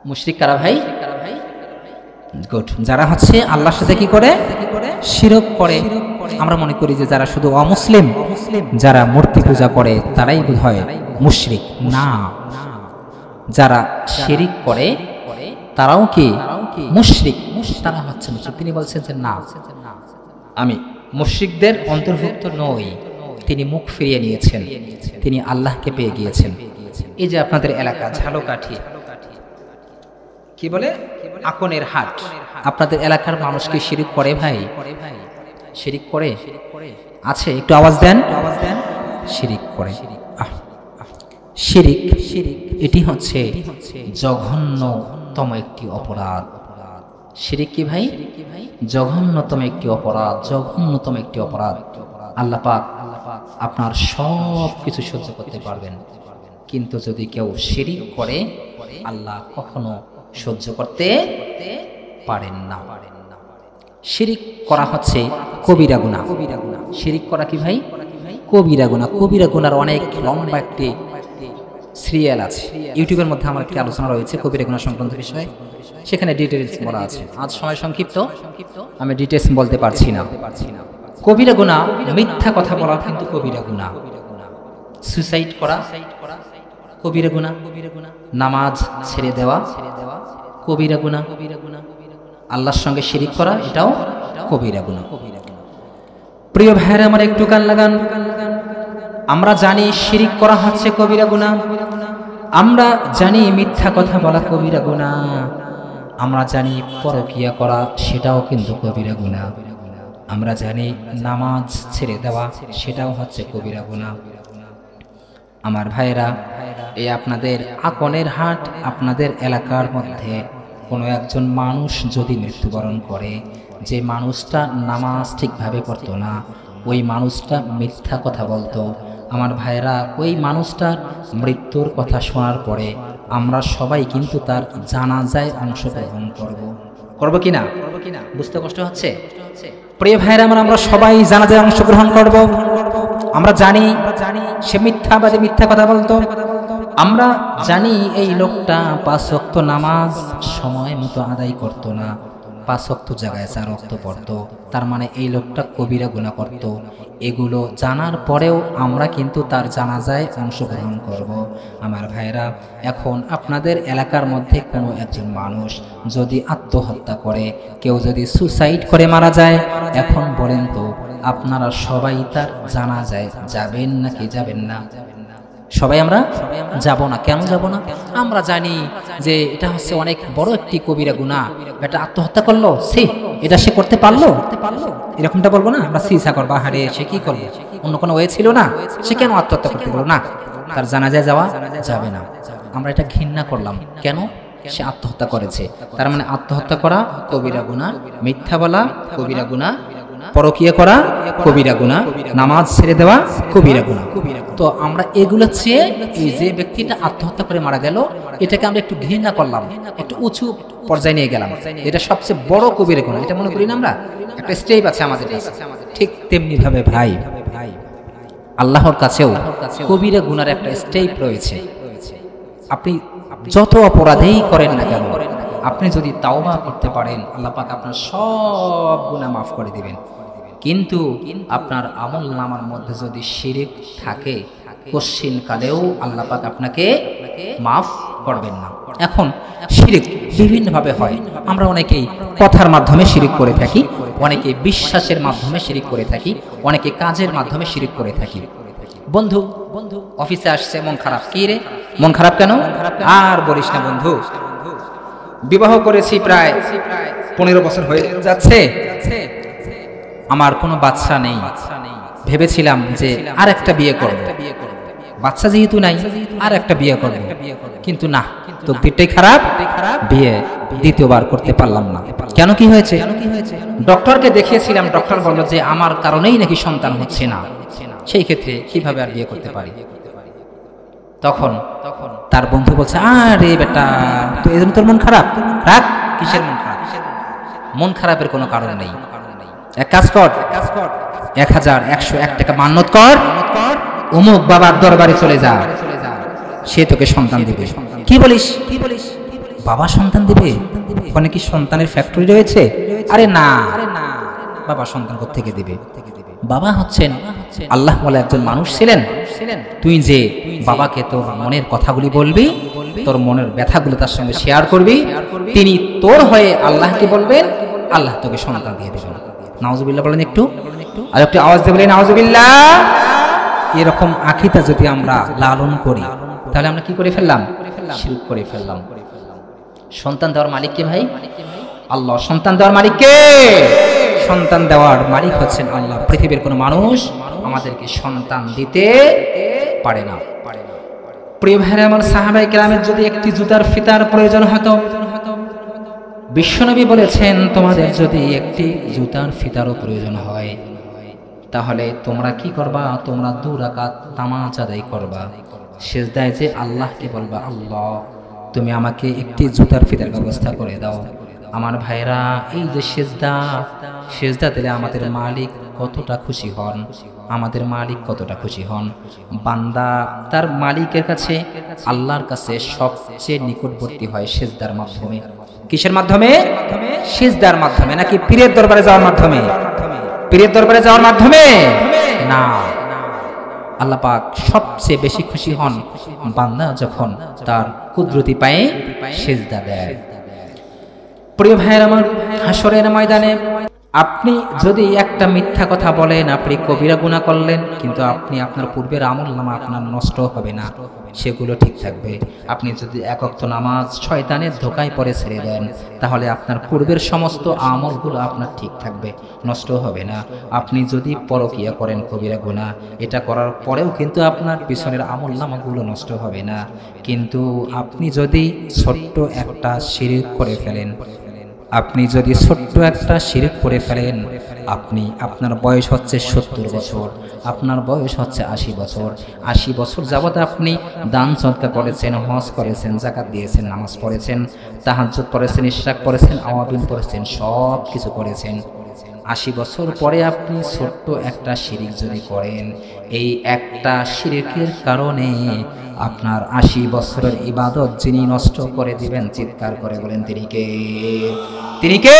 মুশরিক কারা ভাই? গুড, যারা হচ্ছে আল্লাহর সাথে কি করে? শিরক করে। আমরা মনে করি যে যারা শুধু অমুসলিম, যারা মূর্তি পূজা করে তারাই বোধহয় মুশরিক। না, যারা শিরিক করে তারাও কি মুশরিক? তারা হচ্ছে মুশরিক। তিনি বলছেন যে না, আমি মুশরিকদের অন্তর্ভুক্ত নই। তিনি মুখ ফিরিয়ে নিয়েছেন, তিনি আল্লাহকে পেয়ে গিয়েছেন। এই যে আপনাদের এলাকা ঝালকাঠি, কি বলে, আকনের হাট, আপনাদের এলাকার মানুষ কি শিরিক করে ভাই? শিরিক করে আছে? একটু আওয়াজ দেন। শিরিক করে। শিরিক এটি হচ্ছে জঘন্যতম একটি অপরাধ। শিরিক কি ভাই? জঘন্যতম একটি অপরাধ, জঘন্যতম একটি অপরাধ। আল্লাহ পাক আপনার সব কিছু সহ্য করতে পারবেন, কিন্তু যদি কেউ শিরিক করে, আল্লাহ কখনো সহ্য করতে পারেন না। শিরিক করা হচ্ছে কবিরা গুনাহ। শিরিক করা কি ভাই? কবিরা গুনাহ। কবিরা গুনার অনেক লম্বা একটি সিরিয়াল আছে, ইউটিউবের মধ্যে আমার একটি আলোচনা রয়েছে কবিরা গুনাহ সংক্রান্ত বিষয়ে, সেখানে ডিটেইলস বলা আছে। আজ সময় সংক্ষিপ্ত, আমি ডিটেইলস বলতে পারছি না। কবিরা গুনাহ, মিথ্যা কথা বলা কিন্তু কবিরা গুনাহ। সুসাইড করা কবিরা গুনাহ, নামাজ ছেড়ে দেওয়া কবিরা গুনাহ, আল্লাহর সঙ্গে শিরিক করা এটাও কবিরা গুনাহ। প্রিয় ভাইরা আমার, একটু কান লাগান। আমরা জানি শিরিক করা হচ্ছে কবিরা গুনাহ, আমরা জানি মিথ্যা কথা বলা কবিরা গুনাহ, আমরা জানি পরকিয়া করা সেটাও কিন্তু কবিরা গুনাহ, আমরা জানি নামাজ ছেড়ে দেওয়া সেটাও হচ্ছে কবিরা গুনাহ। আমার ভাইরা, এই আপনাদের আকনের হাট, আপনাদের এলাকার মধ্যে কোনো একজন মানুষ যদি মৃত্যুবরণ করে, যে মানুষটা নামাজ ঠিকভাবে পড়তো না, ওই মানুষটা মিথ্যা কথা বলতো, আমার ভাইরা, ওই মানুষটার মৃত্যুর কথা শোনার পরে আমরা সবাই কিন্তু তার জানাজায় অংশগ্রহণ করব কি না? বুঝতে কষ্ট হচ্ছে? প্রিয় ভাইরা আমার, আমরা সবাই জানাজায় অংশগ্রহণ করব। আমরা জানি সে মিথ্যাবাদী, মিথ্যা কথা বলতো। আমরা জানি এই লোকটা 5 ওয়াক্ত নামাজ সময় মতো আদায় করতো না, 5 ওয়াক্ত জায়গায় 4 ওয়াক্ত পড়তো, তার মানে এই লোকটা কবিরা গুনাহ করত। এগুলো জানার পরেও আমরা কিন্তু তার জানাজায় অংশগ্রহণ করব। আমার ভাইরা, এখন আপনাদের এলাকার মধ্যে কোনো একজন মানুষ যদি আত্মহত্যা করে, কেউ যদি সুসাইড করে মারা যায়, এখন বলেন তো আপনারা সবাই তার জানাজায় যাবেন নাকি যাবেন না? সবাই আমরা যাব না। কেন যাব না? আমরা জানি যে এটা হচ্ছে অনেক বড় একটি কবিরা গুনাহ। এটা আত্মহত্যা করলো, সে এটা সে করতে পারলো, এরকমটা বলবো না আমরা। সিসা করবা, হারে সে কি করলো, অন্য কোনো ওয়ে ছিল না, সে কেন আত্মহত্যা করতে পারলো না? তার জানাজায় যাওয়া যাবে না। আমরা এটা ঘৃণা করলাম। কেন? সে আত্মহত্যা করেছে, তার মানে আত্মহত্যা করা কবিরা গুনাহ, মিথ্যা বলা কবিরা গুনাহ, পরকিয়া করা কবিরা গুনাহ, নামাজ ছেড়ে দেওয়া কবিরা গুনাহ। তো আমরা এগুলো চেয়ে এই যে ব্যক্তিটা আত্মহত্যা করে মারা গেল, এটাকে আমরা একটু ঘৃণা করলাম, একটু উঁচু পর্যায়ে নিয়ে গেলাম, এটা সবচেয়ে বড় কবিরা গুনাহ, এটা মনে করি না আমরা? একটা স্টেপ আছে আমাদের কাছে। ঠিক তেমনি ভাবে ভাই, আল্লাহর কাছেও কবিরা গুনার একটা স্টেপ রয়েছে। আপনি যত অপরাধেই করেন না কেন, আপনি যদি তাওবা করতে পারেন, আল্লাহ পাক আপনার সব গুনাহ মাফ করে দিবেন। কিন্তু আপনার আমল নামার মধ্যে যদি শিরক থাকে, কশ্চিন কালেও আল্লাহ পাক আপনাকে মাফ করবেন না। এখন শিরক বিভিন্নভাবে হয়। আমরা অনেকেই কথার মাধ্যমে শিরক করে থাকি, অনেকে বিশ্বাসের মাধ্যমে শিরক করে থাকি, অনেকে কাজের মাধ্যমে শিরক করে থাকি। বন্ধু অফিসে আসছে, মন খারাপ। কি রে মন খারাপ কেন? আর বলিস না বন্ধু, বিবাহ করেছি প্রায় 15 বছর হয়ে যাচ্ছে, আমার কোনো বাচ্চা নেই, ভেবেছিলাম যে আর একটা বিয়ে করব, বাচ্চা যেহেতু নাই আর একটা বিয়ে করব, কিন্তু না, তকদিরটাই খারাপ, বিয়ে দ্বিতীয়বার করতে পারলাম না। কেন, কি হয়েছে? ডক্টরকে দেখিয়েছিলাম, ডক্টর বলল যে আমার কারণেই নাকি সন্তান হচ্ছে না, সেই ক্ষেত্রে কিভাবে আর বিয়ে করতে পারি? তখন তার বন্ধু বলছে, আরে বেটা, তো এই জন্য তোর মন খারাপ? রাখ, কিসের মন খারাপ? মন খারাপের কোনো কারণ নেই। এক কাজ কর, 1101 টাকা মান্নত কর, অমুক বাবার দরবারে চলে যা, সে তোকে সন্তান দিবে। কি বলিস? বাবা সন্তান দিবে? ওখানে কি সন্তানের ফ্যাক্টরি রয়েছে? আরে না, বাবা সন্তান কোত্থেকে দিবে? বাবা হচ্ছেন আল্লাহ বলে একজন মানুষ ছিলেন। তুই যে বাবাকে তোর মনের কথাগুলি বলবি, তোর মনের ব্যথাগুলো তার সঙ্গে শেয়ার করবি, তিনি তোর হয়ে আল্লাহকে বলবেন, আল্লাহ তোকে সন্তান দিয়ে দেবেন। নাউজুবিল্লাহ বলেন একটু, আর একটু আওয়াজ দিয়ে বলেন নাউজুবিল্লাহ। এরকম আকীদা যদি আমরা লালন করি, তাহলে আমরা কি করে ফেললাম? শিরক করে ফেললাম। সন্তান দেওয়ার মালিক কে ভাই? আল্লাহ। সন্তান দেওয়ার মালিক কে? সন্তান দেওয়ার মালিক হচ্ছেন আল্লাহ। পৃথিবীর কোনো মানুষ আমাদেরকে সন্তান দিতে পারে না। প্রিয় ভাইরা আমার, সাহাবায়ে কেরামের যদি একটি জুতার ফিতার প্রয়োজন হতো, বিশ্বনবী বলেছেন, তোমাদের যদি একটি জুতার ফিতারও প্রয়োজন হয়, তাহলে তোমরা কি করবা? তোমরা 2 রাকাত নামাজ আদায় করবা, সিজদায় যে আল্লাহকে বলবা, আল্লাহ তুমি আমাকে একটি জুতার ফিতার ব্যবস্থা করে দাও। আমার ভাইরা, এই যে সিজদা দিলে আমাদের মালিক কতটা খুশি হন, আমাদের মালিক কতটা খুশি হন। বান্দা তার মালিকের কাছে, আল্লাহর কাছে সবচেয়ে নিকটবর্তী হয় সিজদার মাধ্যমে। কিসের মাধ্যমে? সিজদার মাধ্যমে। নাকি পীরের দরবারে যাওয়ার মাধ্যমে? পীরের দরবারে যাওয়ার মাধ্যমে না। আল্লাহ পাক সবচেয়ে বেশি খুশি হন বান্দা যখন তার কুদরতি পায়ে সিজদা দেয়। প্রিয় ভাইয়ের আমার, হাসরের ময়দানে আপনি যদি একটা মিথ্যা কথা বলেন, আপনি কবিরা গুনাহ করলেন, কিন্তু আপনি আপনার পূর্বের আমলনামা আপনার নষ্ট হবে না, সেগুলো ঠিক থাকবে। আপনি যদি 1 ওয়াক্ত নামাজ শয়তানের ধোঁকায় পড়ে ছেড়ে দেন, তাহলে আপনার পূর্বের সমস্ত আমলগুলো আপনার ঠিক থাকবে, নষ্ট হবে না। আপনি যদি পরকিয়া করেন, কবিরা গুনাহ, এটা করার পরেও কিন্তু আপনার পিছনের আমলনামাগুলো নষ্ট হবে না। কিন্তু আপনি যদি ছোট্ট একটা শিরক করে ফেলেন, আপনি যদি ছোট্ট একটা শিরক করে ফেলেন, আপনার বয়স হচ্ছে 70 বছর, আপনার বয়স হচ্ছে 80 বছর, 80 বছর যাবত আপনি দান সদকা করেছেন, হজ করেছেন, যাকাত দিয়েছেন, নামাজ পড়েছেন, তাহাজ্জুদ পড়েছেন, ইশরাক পড়েছেন, আওয়াবিন পড়েছেন, সব কিছু করেছেন। 80 বছর পরে আপনি ছোট্ট একটা শিরক যদি করেন, এই একটা শিরকের কারণে আপনার 80 বছরের ইবাদত যিনি নষ্ট করে দিবেন, চিৎকার করে বলেন তিনি কে? তিনি কে?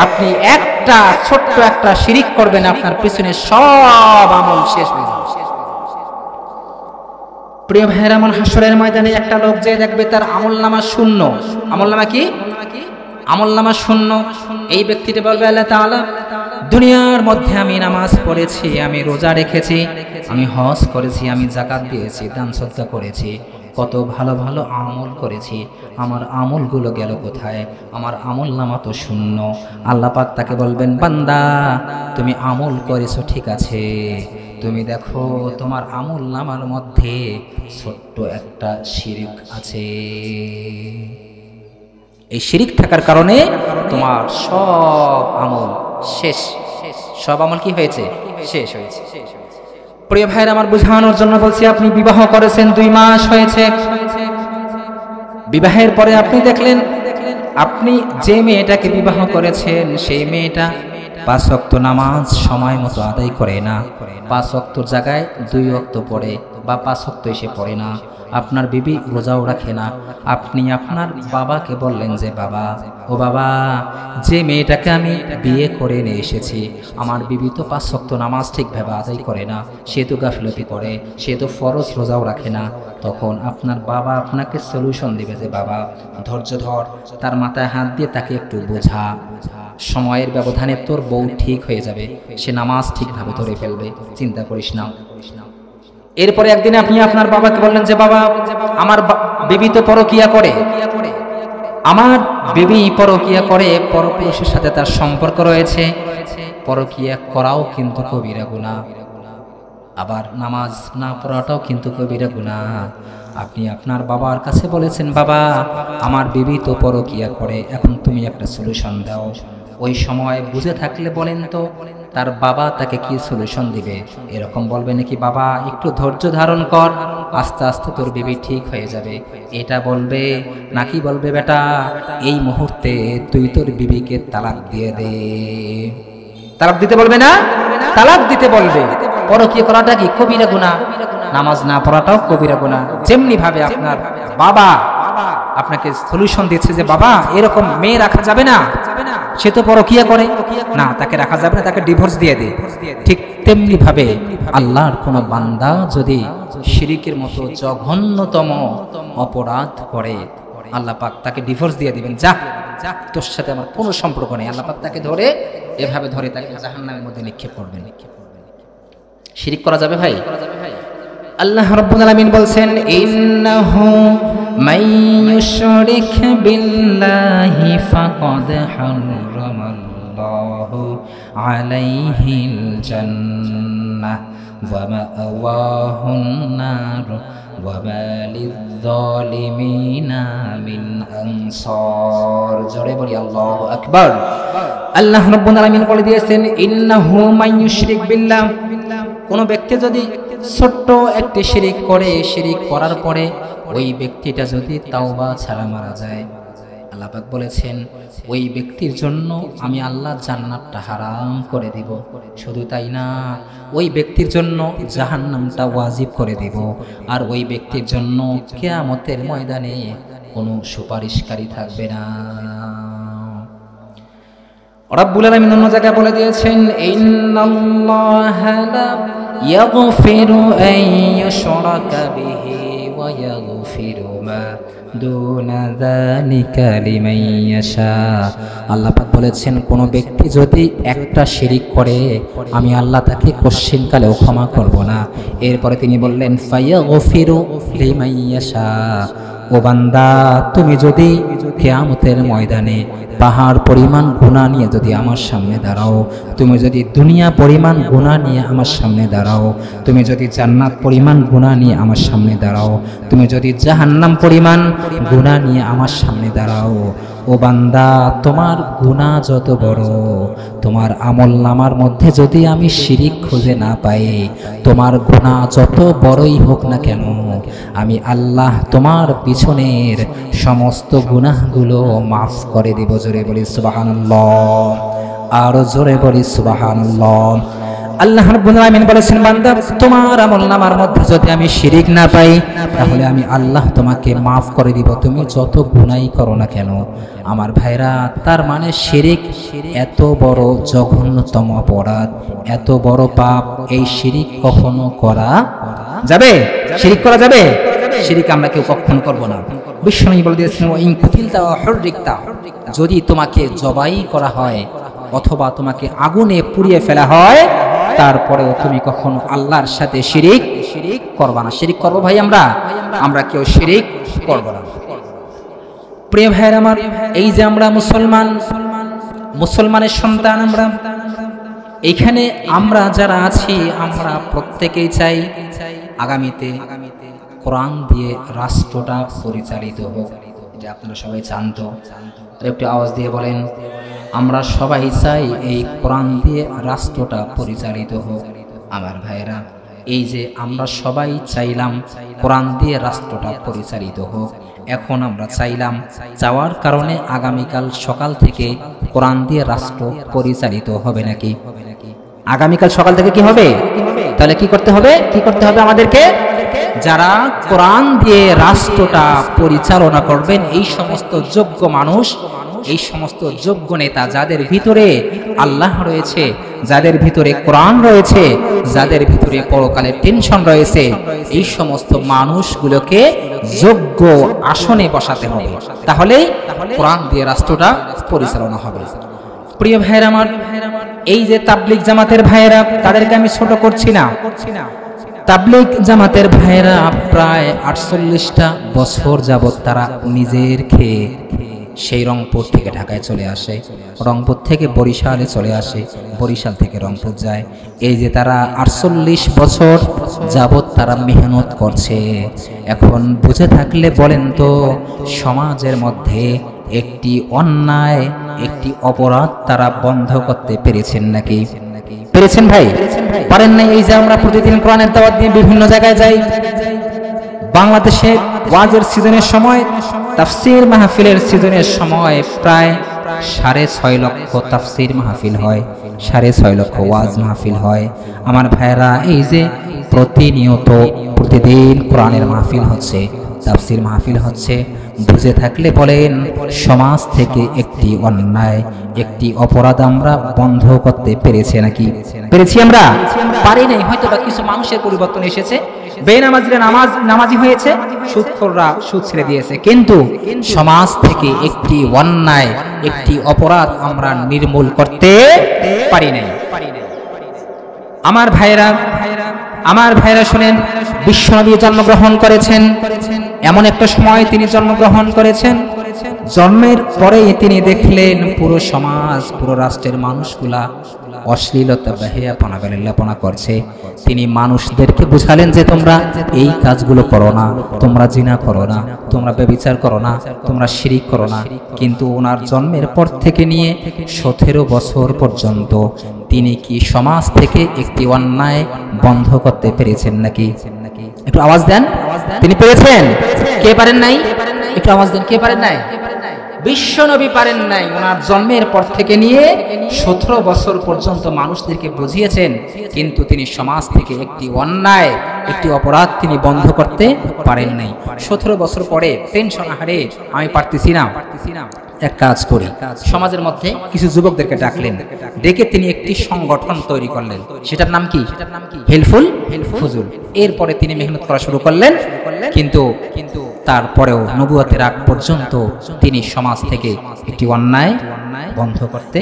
আপনি একটা ছোট্ট একটা শিরক করবেন, আপনার পিছনে সব আমল শেষ হয়ে যাবে। প্রিয় ভাইয়েরা আমার, হাসরের ময়দানে একটা লোক যে দেখবে তার আমলনামা শূন্য। আমলনামা কি? আমলনামা শূন্য। এই ব্যক্তিটা বলবে, আল্লাহ তাআলা, দুনিয়ার মধ্যে আমি নামাজ পড়েছি, আমি রোজা রেখেছি, আমি হজ করেছি, আমি যাকাত দিয়েছি, দান সদকা করেছি, কত ভালো ভালো আমল করেছি, আমার আমলগুলো গেল কোথায়? আমার আমলনামা তো শূন্য। আল্লাহ পাক তাকে বলবেন, বান্দা তুমি আমল করেছো ঠিক আছে, তুমি দেখো তোমার আমলনামার মধ্যে ছোট্ট একটা শিরক আছে। এই শিরক থাকার কারণে তোমার সব আমল শেষ। সব আমল কি হয়েছে? শেষ হয়েছে। প্রিয় ভাইরা আমার, বোঝানোর জন্য বলছি, আপনি বিবাহ করেছেন, 2 মাস হয়েছে, বিবাহের পরে আপনি দেখলেন আপনি যে মেয়েটাকে বিবাহ করেছেন সেই মেয়েটা 5 ওয়াক্ত নামাজ সময় মতো আদায় করে না, 5 ওয়াক্তর জায়গায় 2 ওয়াক্ত পড়ে বা 5 ওয়াক্ত এসে পড়ে না, আপনার বিবি রোজাও রাখে না, আপনি আপনার বাবাকে বললেন যে বাবা, ও বাবা, যে মেয়েটাকে আমি বিয়ে করে নিয়ে এসেছি আমার বিবি তো 5 ওয়াক্ত নামাজ ঠিকভাবে আদায় করে না, সে তো গাফিলতি করে, সে তো ফরজ রোজাও রাখে না। তখন আপনার বাবা আপনাকে সলিউশন দিবে যে বাবা ধৈর্য ধর, তার মাথায় হাত দিয়ে তাকে একটু বোঝা, সময়ের ব্যবধানে তোর বউ ঠিক হয়ে যাবে, সে নামাজ ঠিকভাবে ধরে ফেলবে, চিন্তা করিস না। এরপরে একদিন আপনি আপনার বাবাকে বললেন যে বাবা, আমার বিবি তো পরকিয়া করে, আমার বিবি পরকিয়া করে, পরপুরুষের সাথে তার সম্পর্ক রয়েছে, পরকিয়া করাও কিন্তু কবিরা গুনাহ, আবার নামাজ না পড়াটাও কিন্তু কবিরা গুনাহ। আপনি আপনার বাবার কাছে বলেছেন বাবা আমার বিবি তো পরকিয়া করে, এখন তুমি একটা সলিউশন দাও। ওই সময় বুঝে থাকলে বলেন তো তার বাবা তাকে কি সলিউশন দিবে? এরকম বলবে নাকি বাবা একটু ধৈর্য ধারণ কর, আস্তে আস্তে তোর বিবি ঠিক হয়ে যাবে, এটা বলবে? নাকি বলবে বেটা এই মুহূর্তে তুই তোর বিবিকে তালাক দিয়ে দে? তালাক দিতে বলবে না? তালাক দিতে বলবে। পরকিয়া করাটা কি কবিরা গুনাহ, নামাজ না পড়াটাও কবিরা গুনাহ। যেমনি ভাবে আপনার বাবা আপনাকে সলিউশন দিচ্ছে যে বাবা এরকম মেয়ে রাখা যাবে না, সে তো পরকিয়া করে না, তাকে রাখা যাবে না, তাকে ডিভোর্স দিয়ে দে। ঠিক তেমনি ভাবে আল্লাহর কোনো বান্দা যদি শিরিকের মতো জঘন্যতম অপরাধ করে আল্লাহ পাক তাকে ডিভোর্স দিয়ে দিবেন, যা তোর সাথে আমার কোনো সম্পর্ক নেই। আল্লাহ পাক তাকে ধরে এভাবে ধরে তাকে জাহান্নামের মধ্যে নিক্ষেপ করবেন। শিরিক করা যাবে ভাই? আল্লাহ রাব্বুল আলামিন বলছেন ইন্নাহু মাইয়ুশরিক বিল্লাহি ফাকাদ হারামাল্লাহু আলাইহিল জান্নাহ ওয়া মাআওয়াহুন নার ওয়া মা লিয-যালিমিনা মিন আনসার। জোরে বলি আল্লাহু আকবার। আল্লাহ রাব্বুল আলামিন বলে দিয়েছেন ইন্নাহু মাইয়ুশরিক বিল্লাহ, কোন ব্যক্তি যদি ছোট্ট একটি শিরিক করে, শিরিক করার পরে ওই ব্যক্তিটা যদি তাওবা ছাড়া মারা যায়, আল্লাহ পাক বলেছেন ওই ব্যক্তির জন্য আমি আল্লাহ জান্নাতটা হারাম করে দিব। শুধু তাই না, ওই ব্যক্তির জন্য জাহান্নামটা ওয়াজিব করে দিব। আর ওই ব্যক্তির জন্য কিয়ামতের ময়দানে কোনো সুপারিশকারী থাকবে না। রাব্বুল আলামিন অন্য জায়গায় বলে দিয়েছেন ইন্নাল্লাহা লা ইয়াগফিরু আন ইউশরাকা বিহি ওয়া ইয়াগফিরু মা দুনা যালিকা লিমান ইয়াশা। আল্লাহ পাক বলেছেন কোন ব্যক্তি যদি একটা শিরিক করে আমি আল্লাহ তাকে কোশ্চিনকালেও ক্ষমা করব না। এরপরে তিনি বললেন ফায়াগফিরু লিমান ইয়াশা, ও বান্দা তুমি যদি কিয়ামতের ময়দানে পাহাড় পরিমাণ গুনাহ নিয়ে যদি আমার সামনে দাঁড়াও, তুমি যদি দুনিয়া পরিমাণ গুনাহ নিয়ে আমার সামনে দাঁড়াও, তুমি যদি জান্নাত পরিমাণ গুনাহ নিয়ে আমার সামনে দাঁড়াও, তুমি যদি জাহান্নাম পরিমাণ গুনাহ নিয়ে আমার সামনে দাঁড়াও, ও বান্দা তোমার গুনাহ যত বড়, তোমার আমলনামার মধ্যে যদি আমি শিরিক খুঁজে না পাই, তোমার গুনাহ যত বড়ই হোক না কেন, আমি আল্লাহ তোমার পিছনের সমস্ত গুনাহগুলো মাফ করে দিব। জোরে বলি সুবহানাল্লাহ, আরো জোরে বলি সুবহানাল্লাহ। আল্লাহ রাব্বুল আলামিন বলেছেন বান্দা তোমার আমলনামার মধ্যে যদি আমি শিরিক না পাই তাহলে আমি আল্লাহ তোমাকে মাফ করে দিব, তুমি যত গুনাহই করো না কেন। আমার ভাইরা, তার মানে শিরিক এত বড় জঘন্যতম অপরাধ, এত বড় পাপ, এই শিরিক কখনো করা যাবে? শিরিক করা যাবে? শিরিক আমরা কেউ কখনো করব না। বিশ্বনবী বলে দিয়েছেন ইন কুতিলতা ওয়া হুররিকতা, যদি তোমাকে জবাই করা হয় অথবা তোমাকে আগুনে পুড়িয়ে ফেলা হয় তারপরেও তুমি কখনো আল্লাহর সাথে শিরিক করবা না। শিরিক করবো ভাই? আমরা কেউ শিরিক করব না। প্রিয় ভাইয়ের আমার, এই যে আমরা মুসলমানের সন্তান, আমরা এইখানে আমরা যারা আছি আমরা প্রত্যেকেই চাই আগামীতে কোরআন দিয়ে রাষ্ট্রটা পরিচালিত হোক। এটা আপনারা সবাই চান তো? একটু আওয়াজ দিয়ে বলেন আমরা সবাই চাই এই কোরআন দিয়ে রাষ্ট্রটা পরিচালিত হোক। আমার ভাইয়েরা, এই যে আমরা সবাই চাইলাম কোরআন দিয়ে রাষ্ট্রটা পরিচালিত হোক, এখন আমরা চাইলাম, চাওয়ার কারণে আগামীকাল সকাল থেকে কোরআন দিয়ে রাষ্ট্র পরিচালিত হবে নাকি? আগামীকাল সকাল থেকে কি হবে? তাহলে কি করতে হবে? কি করতে হবে আমাদেরকে? যারা কোরআন দিয়ে রাষ্ট্রটা পরিচালনা করবেন, এই সমস্ত যোগ্য মানুষ, এই সমস্ত যোগ্য নেতা, যাদের ভিতরে আল্লাহ রয়েছে, যাদের ভিতরে কোরআন রয়েছে, যাদের ভিতরে পরকালের টেনশন রয়েছে, এই সমস্ত মানুষগুলোকে যোগ্য আসনে বসাতে হবে। তাহলেই কোরআন দিয়ে রাষ্ট্রটা পরিচালনা হবে। প্রিয় ভাইয়েরা আমার, এই যে তাবলিগ জামাতের ভাইয়েরা, তাদেরকে আমি ছোট করছি না। তাবলিগ জামাতের ভাইয়েরা প্রায় 48টা বছর যাবৎ তারা নিজের খেয়ে সেই রংপুর থেকে ঢাকায় চলে আসে, রংপুর থেকে বরিশালে চলে আসে, বরিশাল থেকে রংপুর যায়। এই যে তারা 48 বছর যাবৎ তারা মেহনত করছে। এখন বুঝে থাকলে বলেন তো, সমাজের মধ্যে একটি অন্যায়, একটি অপরাধ তারা বন্ধ করতে পেরেছেন নাকি? পেরেছেন ভাই? পারেন নাই। এই যে আমরা প্রতিদিন কোরআনের দাওয়াত দিয়ে বিভিন্ন জায়গায় যাই, বাংলাদেশে ওয়াজের সিজনের সময়, তাফসীর মাহফিলের সিজনের সময় প্রায় 6.5 লক্ষ তাফসীর মাহফিল হয়, 6.5 লক্ষ ওয়াজ মাহফিল হয়। আমার ভাইয়েরা, এই যে প্রতিনিয়ত প্রতিদিন কোরআনের মাহফিল হচ্ছে, তাফসীর মাহফিল হচ্ছে, বুঝে থাকলে বলেন, সমাজ থেকে একটি অন্যায়, একটি অপরাধ আমরা বন্ধ করতে পেরেছি নাকি? পেরেছি আমরা? পারি নাই। হয়তো বা কিছু মানুষের পরিবর্তন এসেছে, বেনামাজিরা নামাজি হয়েছে, সুদখোররা সুদ ছেড়ে দিয়েছে, কিন্তু সমাজ থেকে একটি অন্যায়, একটি অপরাধ আমরা নির্মূল করতে পারি নাই। আমার ভাইয়েরা শুনেন, বিশ্বনবী জন্মগ্রহণ করেছেন, এমন একটা সময় তিনি জন্মগ্রহণ করেছেন, জন্মের পরেই তিনি দেখলেন পুরো সমাজ, পুরো রাষ্ট্রের মানুষগুলা অশ্লীলতা, বেহায়াপনা, বেলাল্লাপনা করছে। তিনি মানুষদেরকে বুঝালেন যে তোমরা এই কাজগুলো করো না, তোমরা জিনা করো না, তোমরা ব্যভিচার করো না, তোমরা শিরিক করো না। কিন্তু ওনার জন্মের পর থেকে নিয়ে 17 বছর পর্যন্ত তিনি কি সমাজ থেকে একটি অন্যায় বন্ধ করতে পেরেছেন নাকি? একটু আওয়াজ দেন। তিনি পেরেছেন? কে পারেন নাই? একটু আওয়াজ দেন। কে পারেন নাই? বিশ্বনবী পারেন নাই। ওনার জন্মের পর থেকে নিয়ে 17 বছর পর্যন্ত মানুষদেরকে বুঝিয়েছেন, কিন্তু তিনি সমাজ থেকে একটি অন্যায়, একটি অপরাধ তিনি বন্ধ করতে পারেন নাই। 17 বছর পরে টেনশন, আহারে আমি পারতেছি না, এক কাজ করি। সমাজের মধ্যে কিছু যুবকদেরকে ডাকলেন, ডেকে তিনি একটি সংগঠন তৈরি করলেন। সেটার নাম কি? হেল্পফুল ফুজুল। এরপরে তিনি মেহনত করা শুরু করলেন, কিন্তু তারপরেও নবুয়তের আগ পর্যন্ত তিনি সমাজ থেকে একটি অন্যায় বন্ধ করতে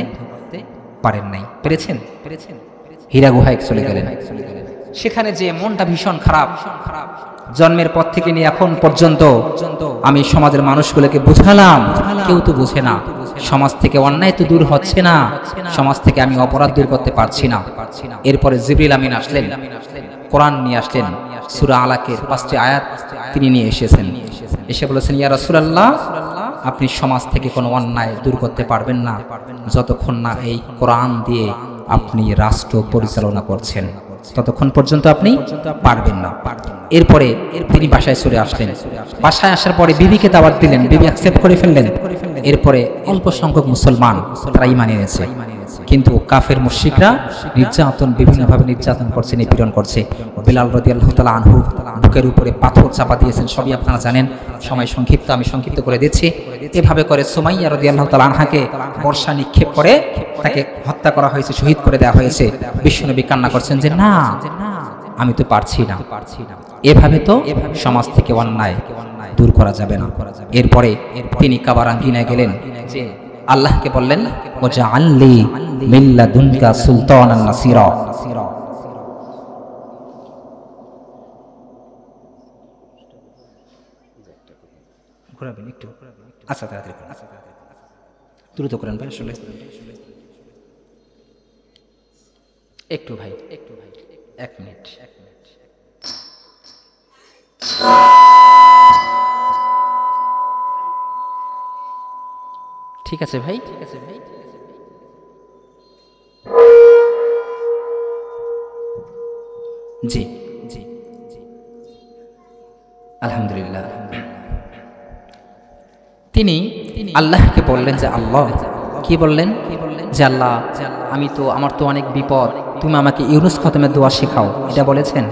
পারেন নাই। পেরেছেন? হীরা গুহায় চলে গেলেন, সেখানে যে মনটা ভীষণ খারাপ। জন্মের পর থেকে নিয়ে এখন পর্যন্ত আমি সমাজের মানুষগুলোকে বুঝালাম, কেউ তো বুঝে না। সমাজ থেকে অন্যায় তো দূর হচ্ছে না, সমাজ থেকে আমি অপরাধ দূর করতে পারছি না। এরপরে জিবরিল আমিন আসলেন, কোরআন নিয়ে আসলেন, সূরা আলাকের 5টি আয়াত তিনি নিয়ে এসেছেন। এসে বলেছেন, ইয়া রাসূলুল্লাহ, আপনি সমাজ থেকে কোনো অন্যায় দূর করতে পারবেন না যতক্ষণ না এই কোরআন দিয়ে আপনি রাষ্ট্র পরিচালনা করছেন, ততক্ষণ পর্যন্ত আপনি পারবেন না। এরপরে তিনি বাসায় চলে আসলেন। বাসায় আসার পরে বিবিকে দাওয়াত দিলেন, বিবি অ্যাকসেপ্ট করে ফেললেন। এরপরে অল্প সংখ্যক মুসলমান তারা ঈমান এনেছে, কিন্তু কাফের মুশরিকরা নির্যাতন, বিভিন্নভাবে নির্যাতন করছে, নিপীড়ন করছে। বিলাল রাদিয়াল্লাহু তাআলা আনহু বুকের উপরে পাথর চাপা দিয়েছেন, সবই আপনারা জানেন। সময় সংক্ষিপ্ত, আমি সংক্ষিপ্ত করে দিচ্ছি। এভাবে করে সুমাইয়া রাদিয়াল্লাহু তাআলা আনহাকে বর্ষা নিক্ষেপ করে তাকে হত্যা করা হয়েছে, শহীদ করে দেওয়া হয়েছে। বিশ্বনবী কান্না করছেন যে না, আমি তো পারছি না। এভাবে তো সমাজ থেকে অন্যায় দূর করা যাবে না। এরপরে তিনি কাবার আঙ্গিনায় গেলেন, যে আল্লাহকে বললেন, ওয়াজআলনি মিন লাদুনকা সুলতানান নাসিরা। ঘোরাবেন একটু? আচ্ছা, তাড়াতাড়ি করেন, দ্রুত করেন ভাই, আসলে একটু ভাই, 1 মিনিট। ঠিক আছে ভাই, ঠিক আছে ভাই। জি জি জি, আলহামদুলিল্লাহ। তিনি আল্লাহকে বললেন যে আল্লাহ, কি বললেন যে আল্লাহ, আমার তো অনেক বিপদ, তুমি আমাকে ইউনুস খতমের দোয়া শেখাও, এটা বলেছেন?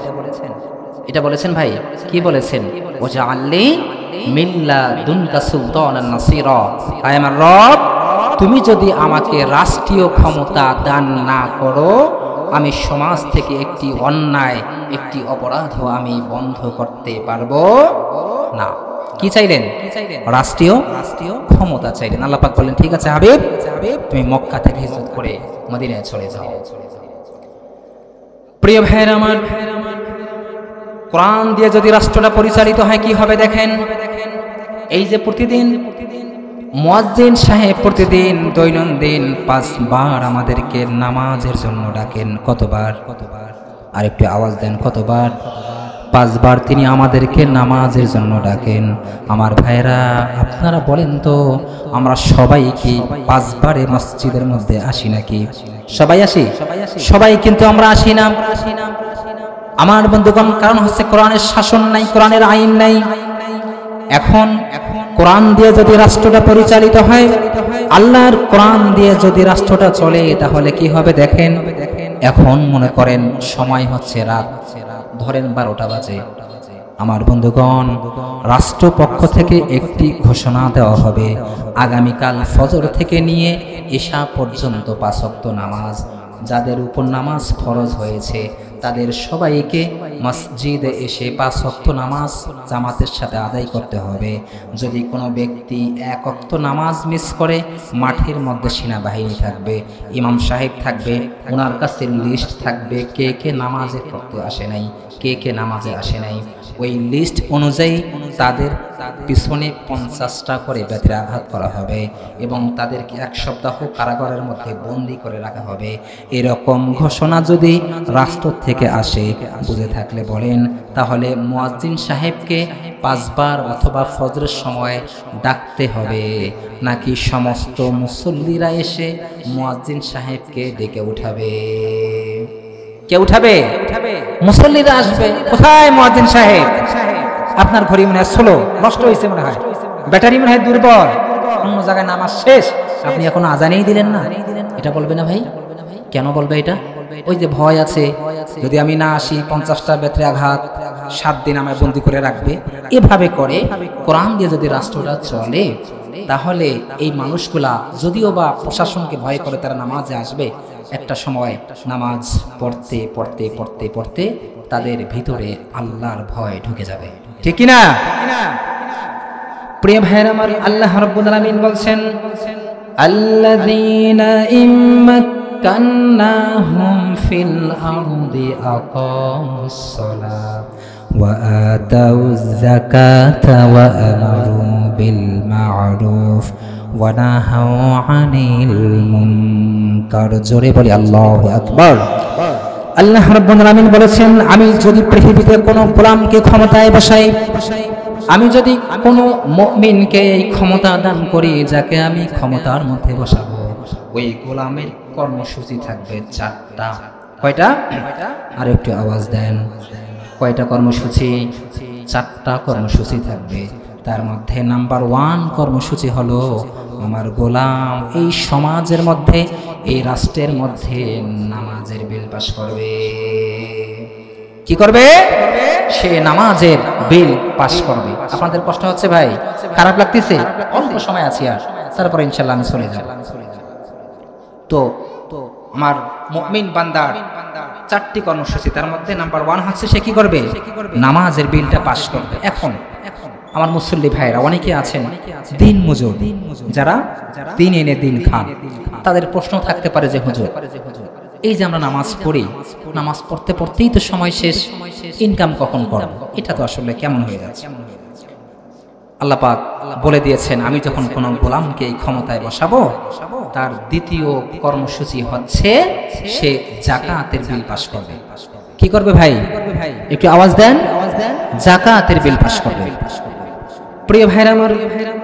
এটা বলেছেন ভাই? কি বলেছেন? ও যে আল্লি মিল্লা দুনকা সুলতানান নাসিরা, আয় আমার রব, তুমি যদি আমাকে রাষ্ট্রীয় ক্ষমতা দান না করো, আমি সমাজ থেকে একটি অন্যায়, একটি অপরাধও আমি বন্ধ করতে পারবো না। কি চাইলেন? রাষ্ট্রীয় ক্ষমতা চাইলেন। আল্লাহ পাক বললেন, ঠিক আছে হাবিব, তুমি মক্কা থেকে হিজরত করে মদিনায় চলে যাও। প্রিয় ভাইয়েরা আমার, কোরআন দিয়ে যদি রাষ্ট্রটা পরিচালিত হয় কি হবে দেখেন। এই যে প্রতিদিন মুয়াজ্জিন সাহেব প্রতিদিন দৈনন্দিন 5 বার আমাদেরকে নামাজের জন্য ডাকেন। কতবার? আর একটু আওয়াজ দেন, কতবার? 5 বার তিনি আমাদেরকে নামাজের জন্য ডাকেন। আমার ভাইরা, আপনারা বলেন তো, আমরা সবাই কি 5 বারে মসজিদের মধ্যে আসি নাকি? সবাই আসি? সবাই কিন্তু আমরা আসি না আমার বন্ধুগণ। কারণ হচ্ছে কোরআনের শাসন নাই, কোরআনের আইন নাই। এখন কোরআন দিয়ে যদি রাষ্ট্রটা পরিচালিত হয়, আল্লাহর কোরআন দিয়ে যদি রাষ্ট্রটা চলে, তাহলে কি হবে দেখেন। এখন মনে করেন সময় হচ্ছে রাত, ধরেন 12টা বাজে। আমার বন্ধুগণ, রাষ্ট্রপক্ষ থেকে একটি ঘোষণা দেওয়া হবে, আগামীকাল ফজর থেকে নিয়ে ঈশা পর্যন্ত 5 ওয়াক্ত নামাজ, যাদের উপর নামাজ ফরজ হয়েছে তাদের সবাইকে মসজিদে এসে 5 ওয়াক্ত নামাজ জামাতের সাথে আদায় করতে হবে। যদি কোনো ব্যক্তি 1 ওয়াক্ত নামাজ মিস করে, মাঠের মধ্যে সেনাবাহিনী থাকবে, ইমাম সাহেব থাকবে, ওনার কাছে লিস্ট থাকবে কে কে নামাজে পড়তে আসে নাই, কে কে নামাজে আসে নাই। ওই লিস্ট অনুযায়ী তাদের পিছনে 50টা করে বেতের আঘাত করা হবে এবং তাদেরকে 1 সপ্তাহ কারাগারের মধ্যে বন্দী করে রাখা হবে। এরকম ঘোষণা যদি রাষ্ট্র থেকে আসে, বুঝে থাকলে বলেন, তাহলে মুয়াজ্জিন সাহেবকে 5 বার অথবা ফজরের সময় ডাকতে হবে, নাকি সমস্ত মুসল্লিরা এসে মুয়াজ্জিন সাহেবকে ডেকে উঠাবে? কে উঠাবে? মুসল্লিরা আসবে। কোথায় মুয়াজ্জিন সাহেব? আপনার ঘড়ি মনে হয় স্লো, নষ্ট হয়েছে মনে হয়, ব্যাটারি মনে হয় দুর্বল, অন্য জায়গায় নামাজ শেষ, আপনি এখনো আজানেই দিলেন না। এটা বলবে না ভাই? কেন বলবে এটা? ওই যে ভয় আছে, যদি আমি না আসি 50টা বেত্রে আঘাত, 7 দিন আমায় বন্দী করে রাখবে। এভাবে করে কোরআন দিয়ে যদি রাষ্ট্রটা চলে, তাহলে এই মানুষগুলা যদিও বা প্রশাসনকে ভয় করে তারা নামাজে আসবে, একটা সময় নামাজ পড়তে পড়তে পড়তে পড়তে তাদের ভিতরে আল্লাহর ভয় ঢুকে যাবে। ঠিক কি না? প্রিয় ভাইরা আমার, আল্লাহ রাব্বুল আলামিন বলছেন, আল্লাযীনা ইম্মাক্কান্নাহুম ফিল আরদি আকামুস সালাত ওয়া আতাউয যাকাতা ওয়া আমারু বিল মা'রুফ ওয়া নাহাউ আনিল মুনকার। জোরে বলি আল্লাহু আকবার। আল্লাহ রাব্বুল আলামিন বলেছেন, আমি যদি পৃথিবীতে কোনো গোলামকে ক্ষমতায় বসাই, আমি যদি কোনো মুমিনকে এই ক্ষমতা দান করি, যাকে আমি ক্ষমতার মধ্যে বসাবো, ওই গোলামের কর্মসূচি থাকবে 4টা। কয়টা? আর একটু আওয়াজ দেন। কয়টা কর্মসূচি? 4টা কর্মসূচি থাকবে। তার মধ্যে নাম্বার 1 কর্মসূচি হলো, আমার গোলাম এই সমাজের মধ্যে, এই রাষ্ট্রের মধ্যে নামাজের বিল পাস করবে। কি করবে? সে নামাজের বিল পাস করবে। আপনাদের কষ্ট হচ্ছে ভাই? খারাপ লাগতেছে? অল্প সময় আছে, আর তারপরে ইনশাআল্লাহ আমি চলে যাব। তো আমার মুমিন বান্দার 4টি কর্মসূচি, তার মধ্যে নাম্বার 1 হচ্ছে সে কি করবে? নামাজের বিলটা পাস করবে। এখন আমার মুসল্লি ভাইরা অনেকে আছেন দিন মজুর, যারা দিন এনে দিন খান। তাদের প্রশ্ন থাকতে পারে যে হুজুর, এই যে আমরা নামাজ পড়ি, নামাজ পড়তে পড়তেই তো সময় শেষ, ইনকাম কখন করব? এটা তো আসলে কেমন হয়ে যাচ্ছে। আল্লাহ পাক বলে দিয়েছেন, আমি যখন কোনো গোলামকে এই ক্ষমতায় বসাবো, তার দ্বিতীয় কর্মসূচি হচ্ছে সে যাকাতের বিল পাস করবে। কি করবে ভাই? একটু আওয়াজ দেন। যাকাতের বিল পাস করবে। প্রিয় ভাইরা আমার,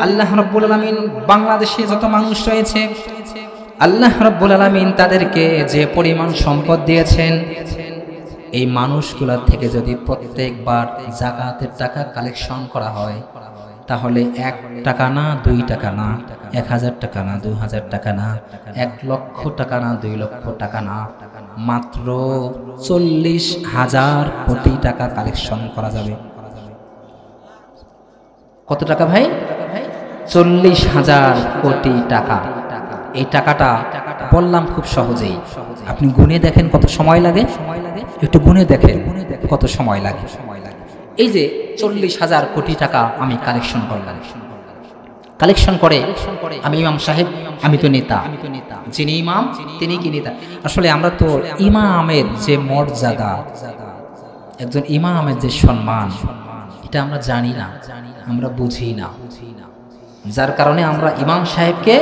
আল্লাহ রাব্বুল আলামিন বাংলাদেশে যত মানুষ রয়েছে, আল্লাহ রাব্বুল আলামিন তাদেরকে যে পরিমাণ সম্পদ দিয়েছেন, এই মানুষগুলোর থেকে যদি প্রত্যেকবার যাকাতের টাকা কালেকশন করা হয়, তাহলে 1 টাকা না, 2 টাকা না, 1000 টাকা না, 2000 টাকা না, 1 লক্ষ টাকা না, 2 লক্ষ টাকা না, মাত্র 40,000 কোটি টাকা কালেকশন করা যাবে। কত টাকা ভাই? 40,000 কোটি টাকা। এই টাকাটা বললাম খুব সহজেই, আপনি গুনে দেখেন কত সময় লাগে, একটু গুনে দেখেন কত সময় লাগে। এই যে 40,000 কোটি টাকা আমি কালেকশন করলাম, কালেকশন করে আমি ইমাম সাহেব, আমি তো নেতা, যিনি ইমাম তিনি কি নেতা? আসলে আমরা তো ইমামের যে মর্যাদা, একজন ইমামের যে সম্মান, এটা আমরা জানি না, আমরা বুঝি না, যার কারণে আমরা ইমাম সাহেবকে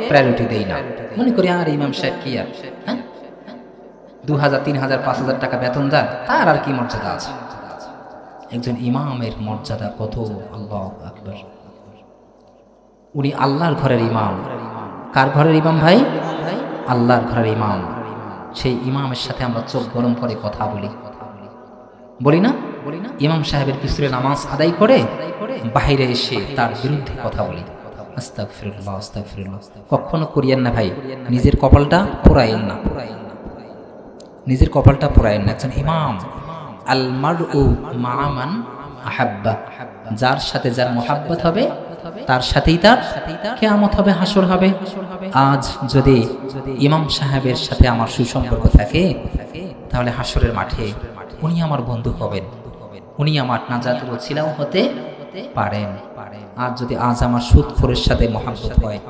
প্রায়োরিটি দেই না। মনে করি আর ইমাম সাহেব কি আর 2,000, 3,000, 5,000 টাকা বেতন দেয়, তার আর কি মর্যাদা আছে? একজন ইমামের মর্যাদা কত! আল্লাহু আকবার। উনি আল্লাহর ঘরের ইমাম। কার ঘরের ইমাম ভাই? আল্লাহর ঘরের ইমাম। সেই ইমামের সাথে আমরা চোখ গরম করে কথা বলি, বলি না? ইমাম সাহেবের পিছনে নামাজ আদায় করে বাইরে এসে তার বিরুদ্ধে কথা বলি, আস্তাগফিরুল্লাহ, আস্তাগফিরুল্লাহ। কখনো করিয়েন না ভাই, নিজের কপালটা পোড়ায়েন না, নিজের কপালটা পোড়ায়েন না। একজন ইমাম, আল মারউ মা মান আহাব্বা, যার সাথে যার মোহাব্বত হবে তার সাথেই তার কিয়ামত হবে, হাসর হবে। আজ যদি ইমাম সাহেবের সাথে আমার সুসম্পর্ক থাকে, তাহলে হাসরের মাঠে উনি আমার বন্ধু হবেন, উনি আমার নাজাতের ওসিলাও হতে পারেন। আর যদি আজ আমার সুদখোরের সাথে মহাব্বত হয়,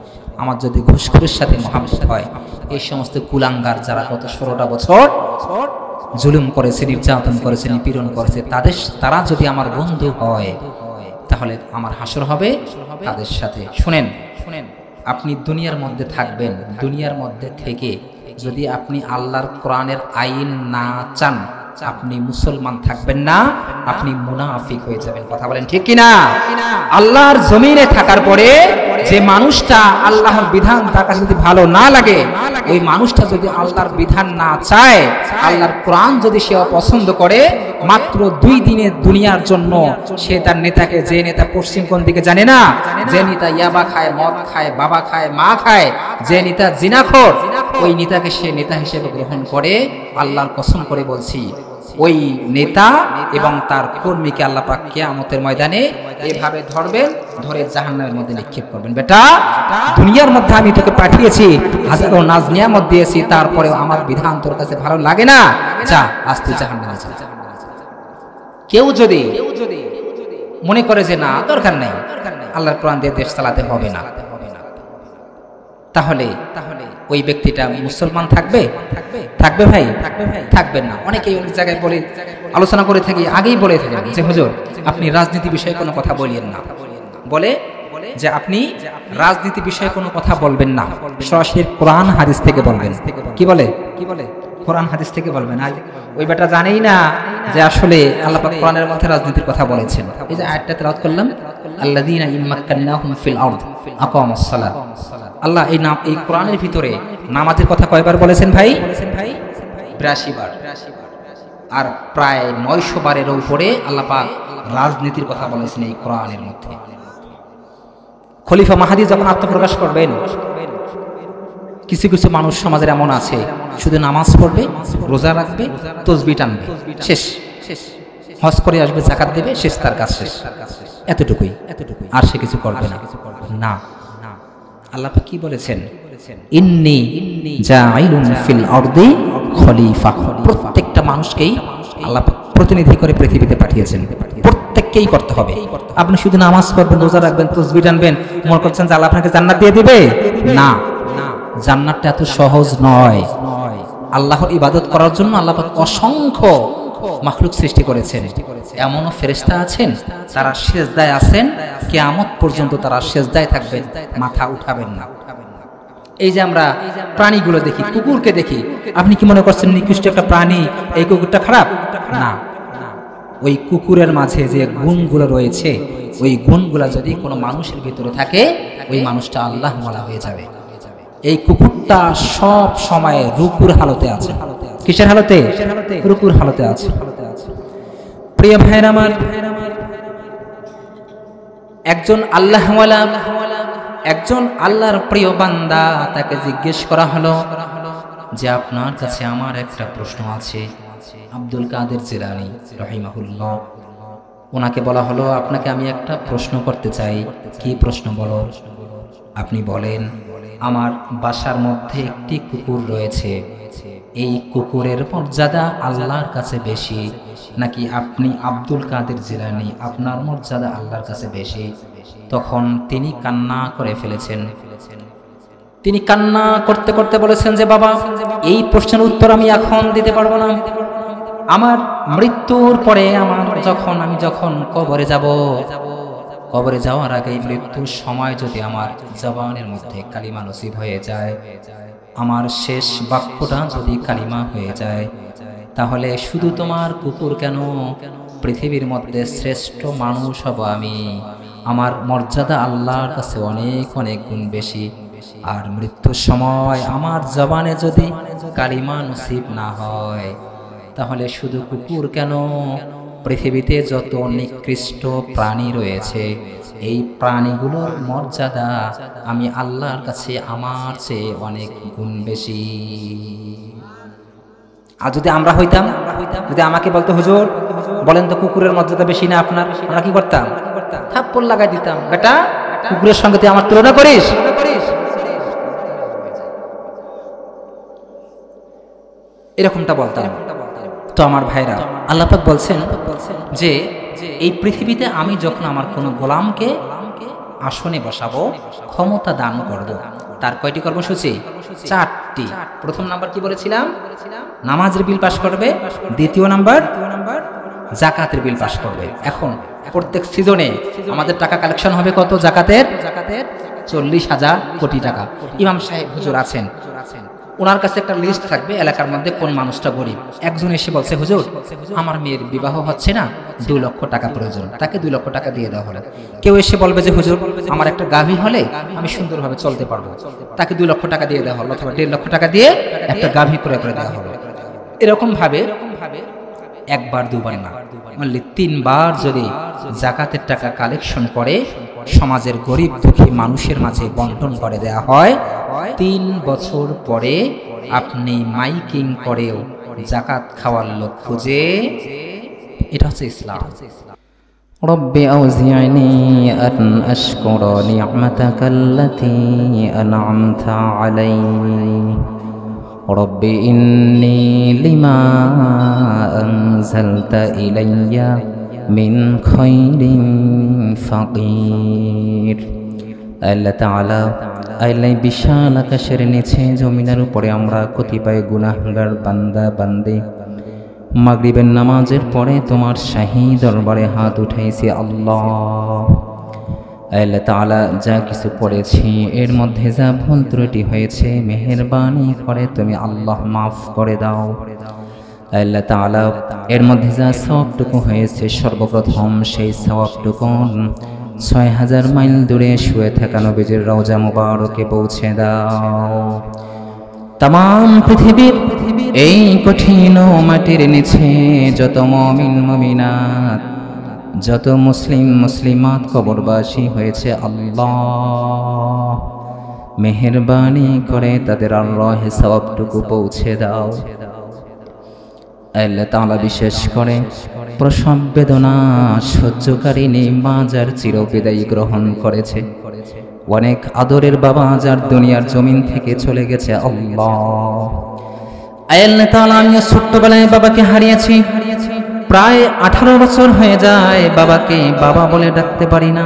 আমার যদি ঘুষখোরের সাথে মহাব্বত হয়, এই সমস্ত কুলাঙ্গার যারা গত 16টা বছর জুলুম করেছে, নির্যাতন করেছে, নিপীড়ন করেছে, তারা যদি আমার বন্ধু হয়, তাহলে আমার হাসর হবে তাদের সাথে। শুনেন, আপনি দুনিয়ার মধ্যে থাকবেন, দুনিয়ার মধ্যে থেকে যদি আপনি আল্লাহর কোরআনের আইন না চান, আপনি মুসলমান থাকবেন না, আপনি মুনাফিক হয়ে যাবেন। কথা বলেন ঠিক কিনা? আল্লাহর জমিনে থাকার পরে যে মানুষটা আল্লাহর বিধান তার কাছে যদি ভালো না লাগে, ওই মানুষটা যদি আল্লাহর বিধান না চায়, আল্লাহর কোরআন যদি সে অপছন্দ করে, মাত্র 2 দিনের দুনিয়ার জন্য সে তার নেতাকে, যে নেতা পশ্চিম কোন দিকে জানে না, যে নেতা ইয়াবা খায়, মদ খায়, বাবা খায়, মা খায়, যে নেতা জিনাখোর, ওই নেতাকে সে নেতা হিসেবে গ্রহণ করে, আল্লাহর কসম করে বলছি, ওই নেতা এবং তার কর্মীকে আল্লাহ পাক কিয়ামতের ময়দানে এভাবে ধরবেন, ধরে জাহান্নামের মধ্যে নিক্ষেপ করবেন। বেটা, দুনিয়ার মধ্যে আমি তোকে পাঠিয়েছি, হাজারো নাজ নিয়ামত দিয়েছি, তারপরেও আমার বিধান তোর কাছে ভালো লাগে না, যা আজ তুই জাহান্নামে যা। কেউ যদি মনে করে যে না দরকার নেই, আল্লাহর কোরআন দিয়ে দেশ চালাতে হবে না, তাহলে ওই ব্যক্তিটা মুসলমান থাকবে? থাকবে ভাই? থাকবেন না। অনেকেই অনেক জায়গায় বলে, আলোচনা করে থাকি, আগেই বলে থাকেন যে হুজুর আপনি রাজনীতি বিষয়ে কোনো কথা বলিয়েন না, বলে যে আপনি রাজনীতি বিষয়ে কোনো কথা বলবেন না, সরাসরি কোরআন হাদিস থেকে বলবেন। কি বলে? কোরআন হাদিস থেকে বলবেন। আর ওই বেটা জানেই না যে আসলে আল্লাহ পাক কোরআনের মধ্যে রাজনীতির কথা বলেছেন। এই যে আয়াতটা তেলাওয়াত করলাম, আল্লাযীনা ইম্মাক্কান্নাহুম ফিল আরদ আকামুস সালাহ। আল্লাহ এই কোরআনের ভিতরে নামাজের কথা কয়বার বলেছেন ভাই? 82 বার। আর প্রায় 900 বারের উপরে আল্লাহ পাক রাজনীতির কথা বলেছেন এই কোরআনের মধ্যে। খলিফা মাহদী যখন আত্মপ্রকাশ করবেন, কিছু কিছু মানুষ সমাজের এমন আছে, শুধু নামাজ পড়বে, রোজা রাখবে, তাসবিহ টানবে, শেষ। হজ করে আসবে, যাকাত দেবে, শেষ, তার কাজ শেষ। এতটুকুই, আর সে কিছু করবে না। আল্লাহ পাক কি বলেছেন? ইন্নী জাইলুন ফিল আরদি খলিফা। প্রত্যেকটা মানুষকেই আল্লাহ পাক প্রতিনিধি করে পৃথিবীতে পাঠিয়েছেন, প্রত্যেককেই করতে হবে। আপনি শুধু নামাজ পড়বেন, রোজা রাখবেন, তাসবিহ টানবেন, মনে করছেন যে আল্লাহ আপনাকে জান্নাত দিয়ে দিবে? না, জান্নাতটা এত সহজ নয়। আল্লাহর ইবাদত করার জন্য আল্লাহ পাক অসংখ্য মাখলুক সৃষ্টি করেছেন। এমনও ফেরেশতা আছেন তারা সিজদায় আছেন, কিয়ামত পর্যন্ত তারা সিজদায় থাকবেন, মাথা উঠাবেন না। এই যে আমরা প্রাণীগুলো দেখি, কুকুরকে দেখি, আপনি কি মনে করছেন নিকৃষ্ট একটা প্রাণী, এই কুকুরটা খারাপ? না, ওই কুকুরের মাঝে যে গুণগুলো রয়েছে, ওই গুণগুলো যদি কোনো মানুষের ভিতরে থাকে, ওই মানুষটা আল্লাহ ওয়ালা হয়ে যাবে। এই কুকুরটা সব সময় রুকুর হালতে আছে। কিসের হালতে? রুকুর হালতে আছে। প্রিয় ভাইরা আমার, একজন আল্লাহওয়ালা, একজন আল্লাহর প্রিয় বান্দা, তাকে জিজ্ঞেস করা হলো যে আপনার কাছে আমার একটা প্রশ্ন আছে। আব্দুল কাদের জিলানী রাহিমাহুল্লাহ, ওনাকে বলা হলো আপনাকে আমি একটা প্রশ্ন করতে চাই। কি প্রশ্ন বলো? আপনি বলেন, আমার বাসার মধ্যে একটি কুকুর রয়েছে, এই কুকুরের মর্যাদা আল্লাহর কাছে বেশি নাকি আপনি আব্দুল কাদের জিলানী আপনার মর্যাদা আল্লাহর কাছে বেশি? তখন তিনি কান্না করে ফেলেছেন। তিনি কান্না করতে করতে বলেছেন যে বাবা, এই প্রশ্নের উত্তর আমি এখন দিতে পারবো না। আমার মৃত্যুর পরে আমি যখন কবরে যাব, কবরে যাওয়ার আগে মৃত্যুর সময় যদি আমার জবানের মধ্যে কালিমা নসিব হয়ে যায়, আমার শেষ বাক্যটা যদি কালিমা হয়ে যায়, তাহলে শুধু তোমার কুকুর কেন, পৃথিবীর মধ্যে শ্রেষ্ঠ মানুষ হব আমি। আমার মর্যাদা আল্লাহর কাছে অনেক অনেক গুণ বেশি। আর মৃত্যুর সময় আমার জবানে যদি কালিমা নসিব না হয়, তাহলে শুধু কুকুর কেন, পৃথিবীতে যত নিকৃষ্ট প্রাণী রয়েছে, এই প্রাণীগুলোর মর্যাদা আমি আল্লাহর কাছে আমার চেয়ে অনেক গুণ বেশি। আর যদি আমরা হইতাম, যদি আমাকে বলতো হুজুর বলেন তো কুকুরের মর্যাদা বেশি না আপনার, আমরা কি করতাম? থাপ্পড় লাগাই দিতাম, বেটা কুকুরের সঙ্গে তুই আমার তুলনা করিস। এরকমটা বলতাম। তো আমার ভাইরা, আল্লাহ পাক বলছেন যে এই পৃথিবীতে আমি যখন আমার কোনো গোলামকে আসনে বসাবো, ক্ষমতা দান করব, তার কয়টি কর্মসূচি? 4টি। প্রথম নাম্বার কি বলেছিলাম? নামাজের বিল পাস করবে। দ্বিতীয় নাম্বার জাকাতের বিল পাস করবে। এখন প্রত্যেক সিজনে আমাদের টাকা কালেকশন হবে কত? জাকাতের 40,000 কোটি টাকা। ইমাম সাহেব হুজুর আছেন, ওনার কাছে একটা লিস্ট থাকবে এলাকার মধ্যে কোন মানুষটা গরিব। একজন এসে বলছে হুজুর আমার মেয়ের বিবাহ হচ্ছে না, 2 লক্ষ টাকা প্রয়োজন, তাকে 2 লক্ষ টাকা দিয়ে দেওয়া হলো। কেউ এসে বলবে যে হুজুর আমার একটা গাভী হলে আমি সুন্দরভাবে চলতে পারবো, তাকে 2 লক্ষ টাকা দিয়ে দেওয়া হলো, অথবা 1.5 লক্ষ টাকা দিয়ে একটা গাভী ক্রয় করে দেওয়া হলো। এরকম ভাবে একবার দুবার না, অনলি 3 বার যদি জাকাতের টাকা কালেকশন করে সমাজের গরিব দুঃখী মানুষের মাঝে বন্টন করে দেয়া হয়, 3 বছর পরে আপনি মাইকিং করেও জাকাত খাওয়ার লোক খুঁজে, এটা হচ্ছে ইসলাম। রব্বি আউজি'নি আন আশকুরা নি'মাতাকাল্লাতী আন'আমতা আলাইহি রব্বি ইন্নী লিমা আনজালতা ইলাইয়া মিন খায়রিন ফাকির। আল্লাহ তাআলা, আল্লাহ বিশাল আকাশের নিচে জমিনের উপরে আমরা কতিপয় গুনাহগার বান্দা বান্দি মাগরিবের নামাজের পরে তোমার শাহী দরবারে হাত উঠাইছি। আল্লাহ আল্লাহ তাআলা, যা কিছু পড়েছি এর মধ্যে যা ভুল ত্রুটি হয়েছে মেহেরবানি করে তুমি আল্লাহ মাফ করে দাও। আল্লাহ তাআলা, এর মধ্যে যা সওয়াবটুকু হয়েছে সর্বপ্রথম সেই সওয়াবটুকু 6000 মাইল দূরে শুয়ে থাকা নবীজির রওজা মুবারকে পৌঁছে দাও। তাম পৃথিবীর এই কঠিন মাটির নিচে যত মুমিন মুমিনাত, যত মুসলিম মুসলিমাত কবরবাসী হয়েছে, আল্লাহ মেহেরবানি করে তাদের আল্লাহ সওয়াবটুকু পৌঁছে দাও। আল্লাহ তাআলা বিশেষ করে প্রসব বেদনা সহ্যকারিণী মা যার চিরবিদায়ী গ্রহণ করেছে, অনেক আদরের বাবা যার দুনিয়ার জমিন থেকে চলে গেছে, আল্লাহ আল্লাহ তাআলা, আমি ছোট্টবেলায় বাবাকে হারিয়েছি, প্রায় 18 বছর হয়ে যায় বাবাকে বাবা বলে ডাকতে পারি না।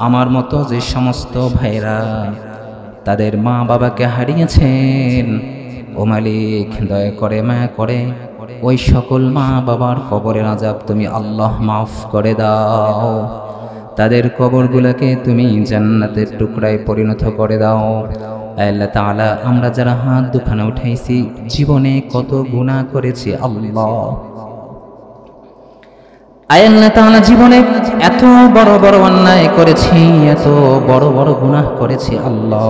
আমার মতো যে সমস্ত ভাইরা তাদের মা বাবাকে হারিয়েছেন, ও মালিক দয়া করে মায়া করে ওই সকল মা বাবার কবরের আযাব তুমি আল্লাহ মাফ করে দাও, তাদের কবরগুলোকে তুমি জান্নাতের টুকরায় পরিণত করে দাও। আল্লাহ তাআলা, আমরা যারা হাত দুখানে উঠাইছি জীবনে কত গুনাহ করেছি আল্লাহ, আল্লাহ তাআলা জীবনে এত বড় বড় অন্যায় করেছি, এত বড় বড় গুনাহ করেছি আল্লাহ।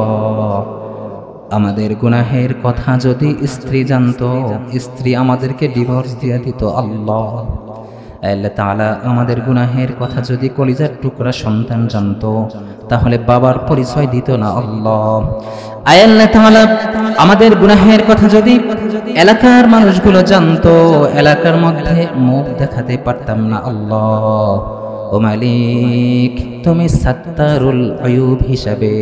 আমাদের গুনাহের কথা যদি স্ত্রী জানতো, স্ত্রী আমাদেরকে ডিভোর্স দিয়ে দিত আল্লাহ। আল্লাহ তাআলা আমাদের গুনাহের কথা যদি কলিজার টুকরা সন্তান জানতো তাহলে বাবার পরিচয় দিত না আল্লাহ। আল্লাহ তাআলা আমাদের গুনাহের কথা যদি এলাকার মানুষগুলো জানতো এলাকার মধ্যে মুখ দেখাতে পারতাম না আল্লাহ। ও মালিক, তুমি সাত্তারুল আয়ুব হিসাবে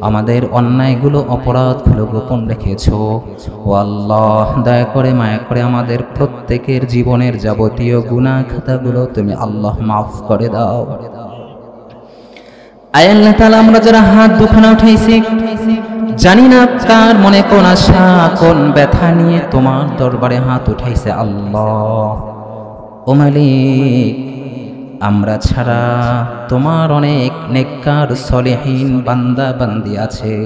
আমাদের অন্যায়গুলো অপরাধগুলো গোপন রেখেছো। ও আল্লাহ, দয়া করে মায়া করে আমাদের প্রত্যেকের জীবনের যাবতীয় গুনাহ খাতাগুলো তুমি আল্লাহ মাফ করে দাও। আয় আল্লাহ তাআলা, আমরা যারা হাত দুখানা উঠাইছি জানি না কার মনে কোন আশা কোন ব্যথা নিয়ে তোমার দরবারে হাত উঠাইছে আল্লাহ। ও মালিক, আমরা ছাড়া তোমার অনেক নেককার সলিহিন বান্দা বান্দি আছে,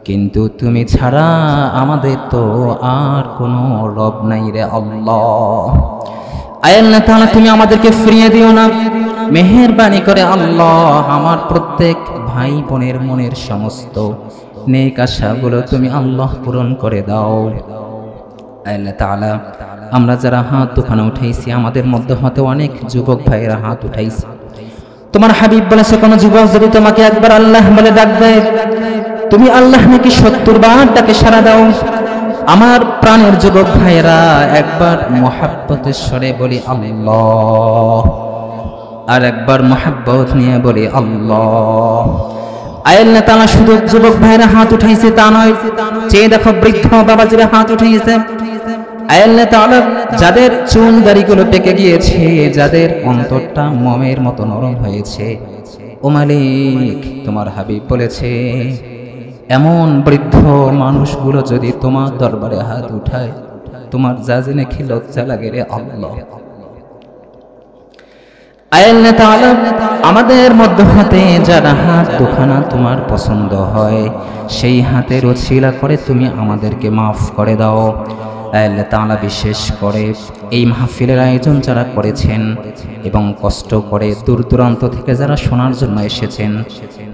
কিন্তু তুমি ছাড়া আমাদের তো আর কোনো রব নাই রে আল্লাহ। আয় আল্লাহ তাআলা, তুমি আমাদেরকে ফিরিয়ে দিও না, মেহেরবানি করে আল্লাহ আমার প্রত্যেক ভাই বোনের মনের সমস্ত নেক আশাগুলো তুমি আল্লাহ পূরণ করে দাও। আল্লাহ তাআলা, আমরা যারা হাত দুখানা উঠাইছি আমাদের মধ্যে হতে অনেক যুবক ভাইয়েরা হাত উঠাইছে। তোমার হাবিব বলেছে কোন যুবক যদি তোমাকে একবার আল্লাহ বলে ডাক দেয় তুমি আল্লাহ নাকি 70 বার ডাকে সাড়া দাও। আমার প্রাণের যুবক ভাইয়েরা একবার মুহাব্বতের স্বরে বলি আল্লাহ, আর একবার মুহাব্বত নিয়ে বলি আল্লাহ। আল্লাহ তাআলা শুধু যুবক ভাইয়েরা হাত উঠাইছে তা নয়, চেয়ে দেখো বৃদ্ধ বাবাজিরা হাত উঠাইছে। আল্লাহ তাআলা যাদের চুল দাড়িগুলো পেকে গিয়েছে, যাদের অন্তরটা মোমের মতো নরম হয়েছে, ও মালিক, তোমার হাবিব বলেছে এমন বৃদ্ধ মানুষগুলো যদি তোমার দরবারে হাত উঠায় তোমার যা জেনে কি লজ্জা লাগে রে আল্লাহ। আল্লাহ তাআলা আমাদের মধ্য হতে যারা হাত দুখানা তোমার পছন্দ হয় সেই হাতের ওসিলা করে তুমি আমাদেরকে মাফ করে দাও। আল্লাহ তাআলা বিশেষ করে এই মাহফিলের আয়োজন যারা করেছেন এবং কষ্ট করে দূর দূরান্ত থেকে যারা শোনার জন্য এসেছেন,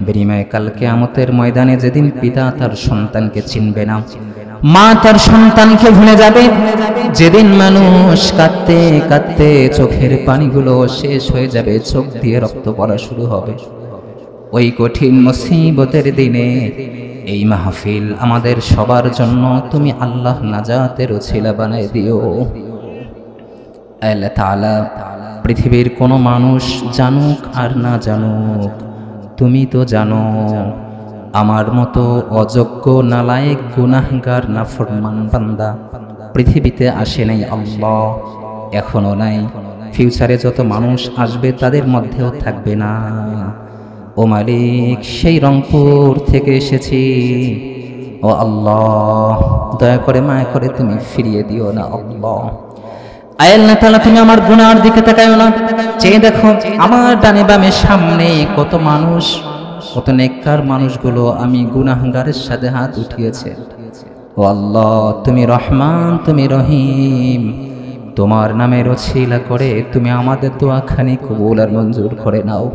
বিনিময়ে কাল কিয়ামতের ময়দানে যেদিন পিতা তার সন্তানকে চিনবে না, মা তার সন্তানকে ভুলে যাবে, যেদিন মানুষ কাঁদতে কাঁদতে চোখের পানিগুলো শেষ হয়ে যাবে, চোখ দিয়ে রক্ত পড়া শুরু হবে, ওই কঠিন মুসিবতের দিনে এই মাহফিল আমাদের সবার জন্য তুমি আল্লাহ নাজাতের ওসিলা বানাই দিও। আল্লাহ তাআলা, পৃথিবীর কোনো মানুষ জানুক আর না জানুক তুমি তো জানো, আমার মতো অযোগ্য নালায়েক গুনাহগার নাফরমান বান্দা পৃথিবীতে আসে নাই আল্লাহ, এখনো নাই, ফিউচারে যত মানুষ আসবে তাদের মধ্যেও থাকবে না। ও মালিক, সেই রংপুর থেকে এসেছি, ও আল্লাহ দয়া করে মায়া করে তুমি ফিরিয়ে দিও না আল্লাহ। আল্লাহ তাআলা, তুমি আমার গুনার দিকে তাকায়ো না, চেয়ে দেখো আমার ডানে বামে সামনে কত মানুষ, কত নেককার মানুষগুলো আমি গুনাহগারের সাথে হাত উঠিয়েছে। ও আল্লাহ, তুমি রহমান, তুমি রহিম, তোমার নামের ওসিলা করে তুমি আমাদের দোয়াখানি কবুল আর মঞ্জুর করে নাও।